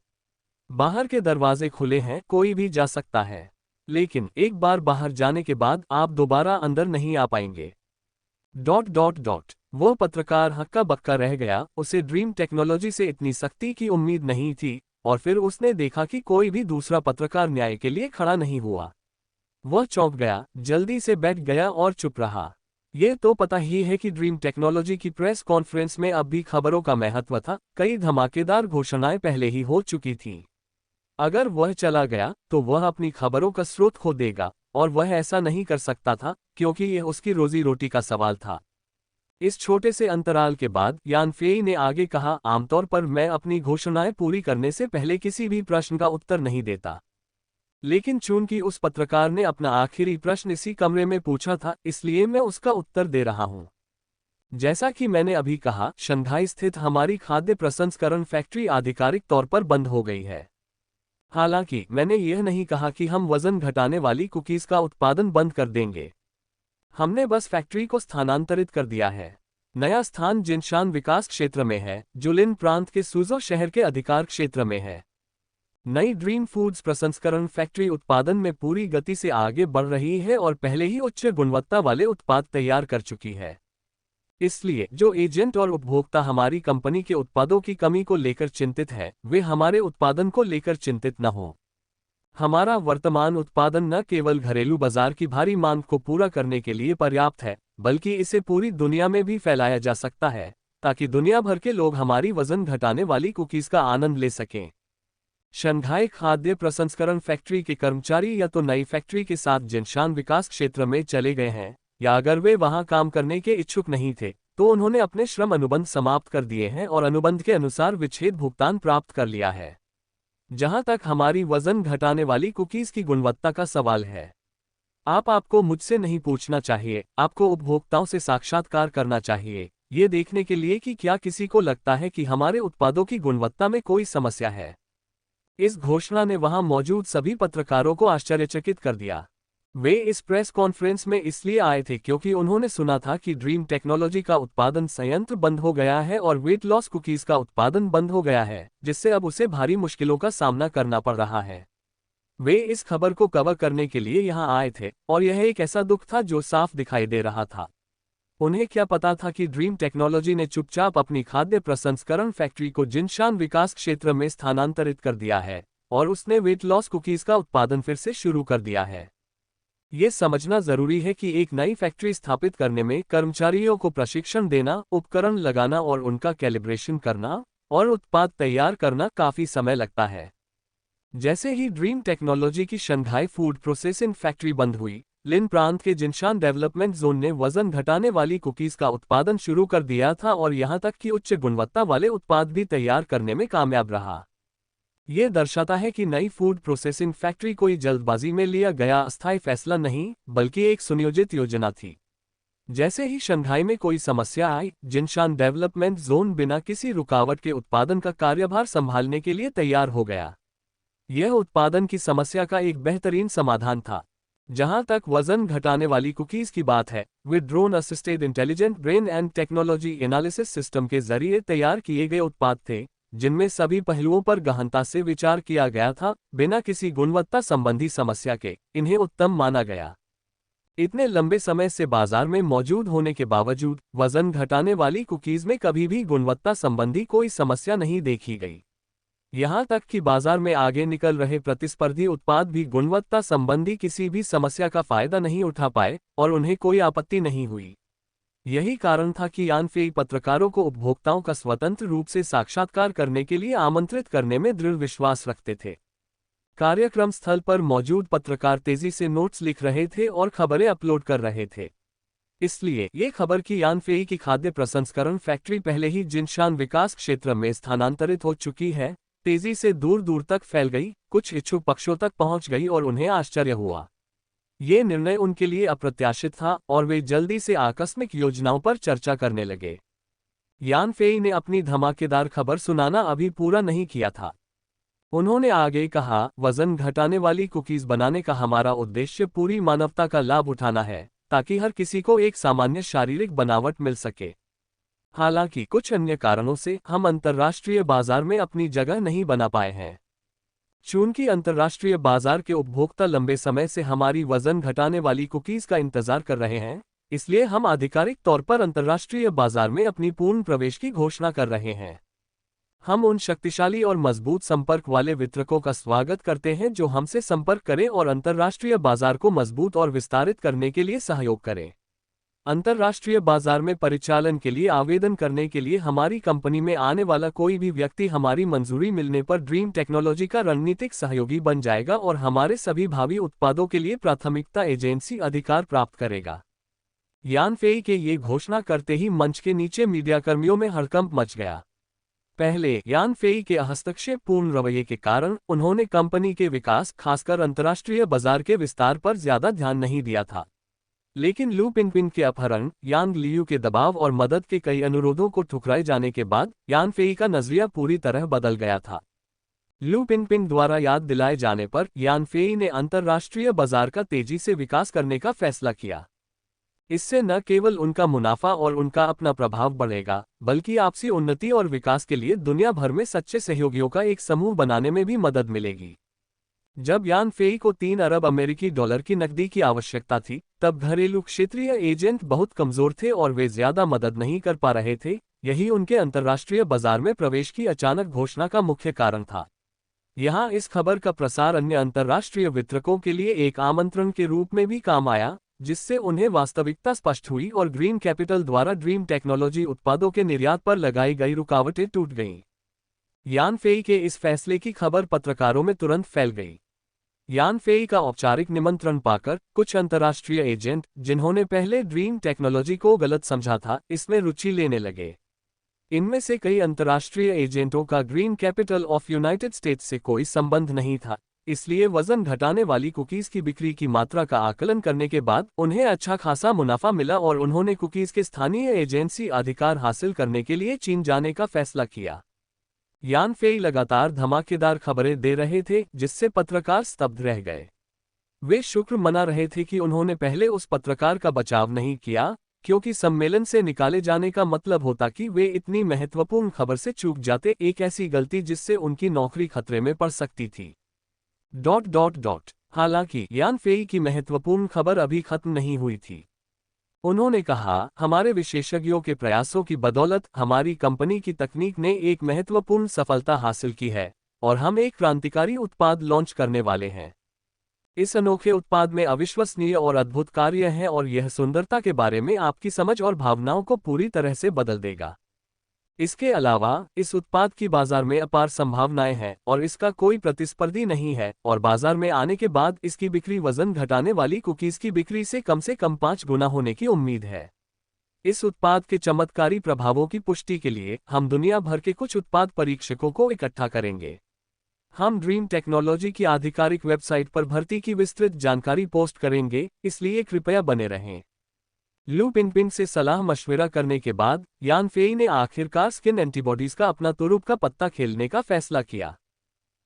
बाहर के दरवाजे खुले हैं, कोई भी जा सकता है, लेकिन एक बार बाहर जाने के बाद आप दोबारा अंदर नहीं आ पाएंगे। ... वो पत्रकार हक्का बक्का रह गया। उसे ड्रीम टेक्नोलॉजी से इतनी सख्ती की उम्मीद नहीं थी और फिर उसने देखा कि कोई भी दूसरा पत्रकार न्याय के लिए खड़ा नहीं हुआ। वह चौंक गया, जल्दी से बैठ गया और चुप रहा। ये तो पता ही है कि ड्रीम टेक्नोलॉजी की प्रेस कॉन्फ्रेंस में अब भी खबरों का महत्व था। कई धमाकेदार घोषणाएं पहले ही हो चुकी थीं। अगर वह चला गया तो वह अपनी खबरों का स्रोत खो देगा और वह ऐसा नहीं कर सकता था क्योंकि यह उसकी रोजी रोटी का सवाल था। इस छोटे से अंतराल के बाद यान फेई ने आगे कहा, आमतौर पर मैं अपनी घोषणाएं पूरी करने से पहले किसी भी प्रश्न का उत्तर नहीं देता, लेकिन चूंकि उस पत्रकार ने अपना आखिरी प्रश्न इसी कमरे में पूछा था, इसलिए मैं उसका उत्तर दे रहा हूं। जैसा कि मैंने अभी कहा, शंघाई स्थित हमारी खाद्य प्रसंस्करण फैक्ट्री आधिकारिक तौर पर बंद हो गई है। हालांकि मैंने यह नहीं कहा कि हम वजन घटाने वाली कुकीज का उत्पादन बंद कर देंगे। हमने बस फैक्ट्री को स्थानांतरित कर दिया है। नया स्थान जिनशान विकास क्षेत्र में है, जो लिन प्रांत के सुजो शहर के अधिकार क्षेत्र में है। नई ड्रीम फूड्स प्रसंस्करण फैक्ट्री उत्पादन में पूरी गति से आगे बढ़ रही है और पहले ही उच्च गुणवत्ता वाले उत्पाद तैयार कर चुकी है। इसलिए जो एजेंट और उपभोक्ता हमारी कंपनी के उत्पादों की कमी को लेकर चिंतित है, वे हमारे उत्पादन को लेकर चिंतित न हों। हमारा वर्तमान उत्पादन न केवल घरेलू बाजार की भारी मांग को पूरा करने के लिए पर्याप्त है, बल्कि इसे पूरी दुनिया में भी फैलाया जा सकता है, ताकि दुनिया भर के लोग हमारी वजन घटाने वाली कुकीज का आनंद ले सकें। शंघाई खाद्य प्रसंस्करण फैक्ट्री के कर्मचारी या तो नई फैक्ट्री के साथ जिनशान विकास क्षेत्र में चले गए हैं, या अगर वे वहां काम करने के इच्छुक नहीं थे तो उन्होंने अपने श्रम अनुबंध समाप्त कर दिए हैं और अनुबंध के अनुसार विच्छेद भुगतान प्राप्त कर लिया है। जहां तक हमारी वजन घटाने वाली कुकीज की गुणवत्ता का सवाल है, आपको मुझसे नहीं पूछना चाहिए, आपको उपभोक्ताओं से साक्षात्कार करना चाहिए, ये देखने के लिए कि क्या किसी को लगता है कि हमारे उत्पादों की गुणवत्ता में कोई समस्या है। इस घोषणा ने वहां मौजूद सभी पत्रकारों को आश्चर्यचकित कर दिया। वे इस प्रेस कॉन्फ्रेंस में इसलिए आए थे क्योंकि उन्होंने सुना था कि ड्रीम टेक्नोलॉजी का उत्पादन संयंत्र बंद हो गया है और वेट लॉस कुकीज का उत्पादन बंद हो गया है, जिससे अब उसे भारी मुश्किलों का सामना करना पड़ रहा है। वे इस खबर को कवर करने के लिए यहां आए थे और यह एक ऐसा दुख था जो साफ दिखाई दे रहा था। उन्हें क्या पता था कि ड्रीम टेक्नोलॉजी ने चुपचाप अपनी खाद्य प्रसंस्करण फैक्ट्री को जिनशान विकास क्षेत्र में स्थानांतरित कर दिया है और उसने वेट लॉस कुकीज का उत्पादन फिर से शुरू कर दिया है। ये समझना जरूरी है कि एक नई फैक्ट्री स्थापित करने में कर्मचारियों को प्रशिक्षण देना, उपकरण लगाना और उनका कैलिब्रेशन करना और उत्पाद तैयार करना काफी समय लगता है। जैसे ही ड्रीम टेक्नोलॉजी की शंघाई फूड प्रोसेसिंग फैक्ट्री बंद हुई, लिन प्रांत के जिनशान डेवलपमेंट जोन ने वजन घटाने वाली कुकीज का उत्पादन शुरू कर दिया था और यहां तक कि उच्च गुणवत्ता वाले उत्पाद भी तैयार करने में कामयाब रहा। ये दर्शाता है कि नई फूड प्रोसेसिंग फैक्ट्री कोई जल्दबाजी में लिया गया अस्थायी फैसला नहीं, बल्कि एक सुनियोजित योजना थी। जैसे ही शंघाई में कोई समस्या आई, जिनशान डेवलपमेंट जोन बिना किसी रुकावट के उत्पादन का कार्यभार संभालने के लिए तैयार हो गया। यह उत्पादन की समस्या का एक बेहतरीन समाधान था। जहां तक वजन घटाने वाली कुकीज की बात है, वे drone assisted intelligent brain and technology analysis system के जरिए तैयार किए गए उत्पाद थे, जिनमें सभी पहलुओं पर गहनता से विचार किया गया था। बिना किसी गुणवत्ता संबंधी समस्या के इन्हें उत्तम माना गया। इतने लंबे समय से बाजार में मौजूद होने के बावजूद वजन घटाने वाली कुकीज में कभी भी गुणवत्ता संबंधी कोई समस्या नहीं देखी गई। यहां तक कि बाजार में आगे निकल रहे प्रतिस्पर्धी उत्पाद भी गुणवत्ता संबंधी किसी भी समस्या का फायदा नहीं उठा पाए और उन्हें कोई आपत्ति नहीं हुई। यही कारण था कि यान फेई पत्रकारों को उपभोक्ताओं का स्वतंत्र रूप से साक्षात्कार करने के लिए आमंत्रित करने में दृढ़ विश्वास रखते थे। कार्यक्रम स्थल पर मौजूद पत्रकार तेजी से नोट्स लिख रहे थे और खबरें अपलोड कर रहे थे। इसलिए ये खबर कि यान फेई की खाद्य प्रसंस्करण फैक्ट्री पहले ही जिनशान विकास क्षेत्र में स्थानांतरित हो चुकी है, तेजी से दूर दूर तक फैल गई, कुछ इच्छुक पक्षों तक पहुंच गई और उन्हें आश्चर्य हुआ। ये निर्णय उनके लिए अप्रत्याशित था और वे जल्दी से आकस्मिक योजनाओं पर चर्चा करने लगे। यान फेई ने अपनी धमाकेदार खबर सुनाना अभी पूरा नहीं किया था। उन्होंने आगे कहा, वजन घटाने वाली कुकीज बनाने का हमारा उद्देश्य पूरी मानवता का लाभ उठाना है, ताकि हर किसी को एक सामान्य शारीरिक बनावट मिल सके। हालांकि कुछ अन्य कारणों से हम अंतर्राष्ट्रीय बाजार में अपनी जगह नहीं बना पाए हैं। चूंकि अंतर्राष्ट्रीय बाजार के उपभोक्ता लंबे समय से हमारी वजन घटाने वाली कुकीज का इंतजार कर रहे हैं, इसलिए हम आधिकारिक तौर पर अंतर्राष्ट्रीय बाजार में अपनी पूर्ण प्रवेश की घोषणा कर रहे हैं। हम उन शक्तिशाली और मजबूत संपर्क वाले वितरकों का स्वागत करते हैं जो हमसे संपर्क करें और अंतर्राष्ट्रीय बाजार को मजबूत और विस्तारित करने के लिए सहयोग करें। अंतर्राष्ट्रीय बाजार में परिचालन के लिए आवेदन करने के लिए हमारी कंपनी में आने वाला कोई भी व्यक्ति हमारी मंजूरी मिलने पर ड्रीम टेक्नोलॉजी का रणनीतिक सहयोगी बन जाएगा और हमारे सभी भावी उत्पादों के लिए प्राथमिकता एजेंसी अधिकार प्राप्त करेगा। यान फेई के ये घोषणा करते ही मंच के नीचे मीडियाकर्मियों में हड़कंप मच गया। पहले यान फेई के हस्तक्षेप पूर्ण रवैये के कारण उन्होंने कंपनी के विकास, खासकर अंतर्राष्ट्रीय बाजार के विस्तार पर ज्यादा ध्यान नहीं दिया था। लेकिन लू पिनपिन के अपहरण, यांग लियू के दबाव और मदद के कई अनुरोधों को ठुकराए जाने के बाद यान फेई का नजरिया पूरी तरह बदल गया था। लू पिनपिन द्वारा याद दिलाए जाने पर यान फेई ने अंतर्राष्ट्रीय बाजार का तेजी से विकास करने का फैसला किया। इससे न केवल उनका मुनाफा और उनका अपना प्रभाव बढ़ेगा, बल्कि आपसी उन्नति और विकास के लिए दुनिया भर में सच्चे सहयोगियों का एक समूह बनाने में भी मदद मिलेगी। जब यान फेई को 3 अरब अमेरिकी डॉलर की नकदी की आवश्यकता थी, तब घरेलू क्षेत्रीय एजेंट बहुत कमजोर थे और वे ज्यादा मदद नहीं कर पा रहे थे। यही उनके अंतर्राष्ट्रीय बाजार में प्रवेश की अचानक घोषणा का मुख्य कारण था। यहाँ इस खबर का प्रसार अन्य अंतर्राष्ट्रीय वितरकों के लिए एक आमंत्रण के रूप में भी काम आया, जिससे उन्हें वास्तविकता स्पष्ट हुई और ग्रीन कैपिटल द्वारा ड्रीम टेक्नोलॉजी उत्पादों के निर्यात पर लगाई गई रुकावटें टूट गईं। यान फेई के इस फैसले की खबर पत्रकारों में तुरंत फैल गई। यान फेई का औपचारिक निमंत्रण पाकर कुछ अंतर्राष्ट्रीय एजेंट, जिन्होंने पहले ड्रीम टेक्नोलॉजी को गलत समझा था, इसमें रुचि लेने लगे। इनमें से कई अंतर्राष्ट्रीय एजेंटों का green capital of United states से कोई संबंध नहीं था, इसलिए वजन घटाने वाली कुकीज की बिक्री की मात्रा का आकलन करने के बाद उन्हें अच्छा खासा मुनाफा मिला और उन्होंने कुकीज के स्थानीय एजेंसी अधिकार हासिल करने के लिए चीन जाने का फैसला किया। यान फेई लगातार धमाकेदार खबरें दे रहे थे, जिससे पत्रकार स्तब्ध रह गए। वे शुक्र मना रहे थे कि उन्होंने पहले उस पत्रकार का बचाव नहीं किया, क्योंकि सम्मेलन से निकाले जाने का मतलब होता कि वे इतनी महत्वपूर्ण खबर से चूक जाते, एक ऐसी गलती जिससे उनकी नौकरी खतरे में पड़ सकती थी। हालांकि यान फेई की महत्वपूर्ण खबर अभी खत्म नहीं हुई थी। उन्होंने कहा, हमारे विशेषज्ञों के प्रयासों की बदौलत हमारी कंपनी की तकनीक ने एक महत्वपूर्ण सफलता हासिल की है और हम एक क्रांतिकारी उत्पाद लॉन्च करने वाले हैं। इस अनोखे उत्पाद में अविश्वसनीय और अद्भुत कार्य हैं और यह सुंदरता के बारे में आपकी समझ और भावनाओं को पूरी तरह से बदल देगा। इसके अलावा इस उत्पाद की बाजार में अपार संभावनाएं हैं और इसका कोई प्रतिस्पर्धी नहीं है और बाजार में आने के बाद इसकी बिक्री वजन घटाने वाली कुकीज की बिक्री से कम 5 गुना होने की उम्मीद है। इस उत्पाद के चमत्कारी प्रभावों की पुष्टि के लिए हम दुनिया भर के कुछ उत्पाद परीक्षकों को इकट्ठा करेंगे। हम ड्रीम टेक्नोलॉजी की आधिकारिक वेबसाइट पर भर्ती की विस्तृत जानकारी पोस्ट करेंगे, इसलिए कृपया बने रहें। लू पिनपिन से सलाह मशविरा करने के बाद यान फेई ने आखिरकार स्किन एंटीबॉडीज का अपना तुरुप का पत्ता खेलने का फैसला किया।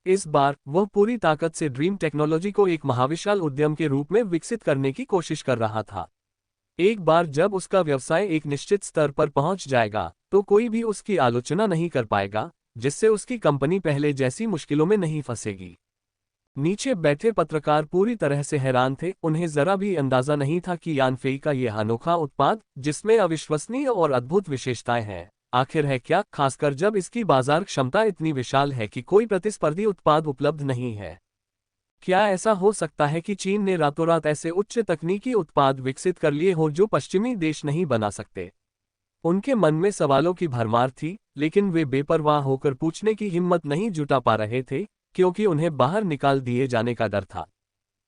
इस बार वह पूरी ताकत से ड्रीम टेक्नोलॉजी को एक महाविशाल उद्यम के रूप में विकसित करने की कोशिश कर रहा था। एक बार जब उसका व्यवसाय एक निश्चित स्तर पर पहुंच जाएगा, तो कोई भी उसकी आलोचना नहीं कर पाएगा, जिससे उसकी कंपनी पहले जैसी मुश्किलों में नहीं फंसेगी। नीचे बैठे पत्रकार पूरी तरह से हैरान थे। उन्हें जरा भी अंदाजा नहीं था कि यान फेई का यह अनोखा उत्पाद, जिसमें अविश्वसनीय और अद्भुत विशेषताएं हैं, आखिर है क्या, खासकर जब इसकी बाजार क्षमता इतनी विशाल है कि कोई प्रतिस्पर्धी उत्पाद उपलब्ध नहीं है। क्या ऐसा हो सकता है कि चीन ने रातों रात ऐसे उच्च तकनीकी उत्पाद विकसित कर लिए हो जो पश्चिमी देश नहीं बना सकते? उनके मन में सवालों की भरमार थी, लेकिन वे बेपरवाह होकर पूछने की हिम्मत नहीं जुटा पा रहे थे, क्योंकि उन्हें बाहर निकाल दिए जाने का डर था।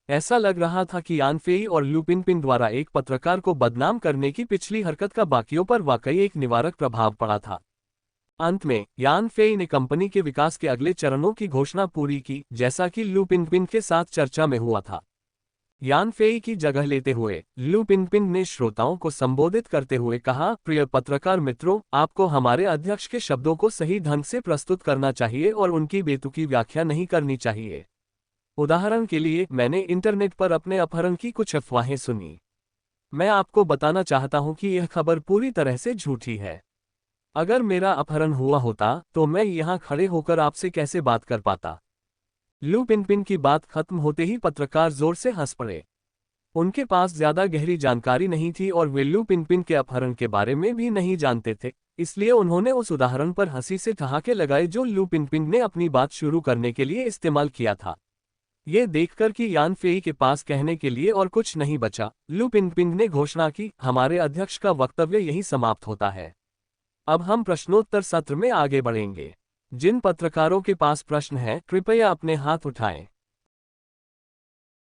ऐसा लग रहा था कि यान फेई और लू पिनपिन द्वारा एक पत्रकार को बदनाम करने की पिछली हरकत का बाकियों पर वाकई एक निवारक प्रभाव पड़ा था। अंत में यान फेई ने कंपनी के विकास के अगले चरणों की घोषणा पूरी की, जैसा कि लू पिनपिन के साथ चर्चा में हुआ था। यान फेई की जगह लेते हुए लू पिनपिन ने श्रोताओं को संबोधित करते हुए कहा, प्रिय पत्रकार मित्रों, आपको हमारे अध्यक्ष के शब्दों को सही ढंग से प्रस्तुत करना चाहिए और उनकी बेतुकी व्याख्या नहीं करनी चाहिए। उदाहरण के लिए, मैंने इंटरनेट पर अपने अपहरण की कुछ अफवाहें सुनी। मैं आपको बताना चाहता हूं कि यह खबर पूरी तरह से झूठी है। अगर मेरा अपहरण हुआ होता तो मैं यहां खड़े होकर आपसे कैसे बात कर पाता। लू पिनपिन की बात खत्म होते ही पत्रकार जोर से हंस पड़े। उनके पास ज्यादा गहरी जानकारी नहीं थी और वे लू पिनपिन के अपहरण के बारे में भी नहीं जानते थे, इसलिए उन्होंने उस उदाहरण पर हंसी से ठहाके लगाए जो लू पिनपिन ने अपनी बात शुरू करने के लिए इस्तेमाल किया था। ये देखकर कि यान फेई के पास कहने के लिए और कुछ नहीं बचा, लू पिनपिन ने घोषणा की, हमारे अध्यक्ष का वक्तव्य यही समाप्त होता है। अब हम प्रश्नोत्तर सत्र में आगे बढ़ेंगे। जिन पत्रकारों के पास प्रश्न है, कृपया अपने हाथ उठाएं।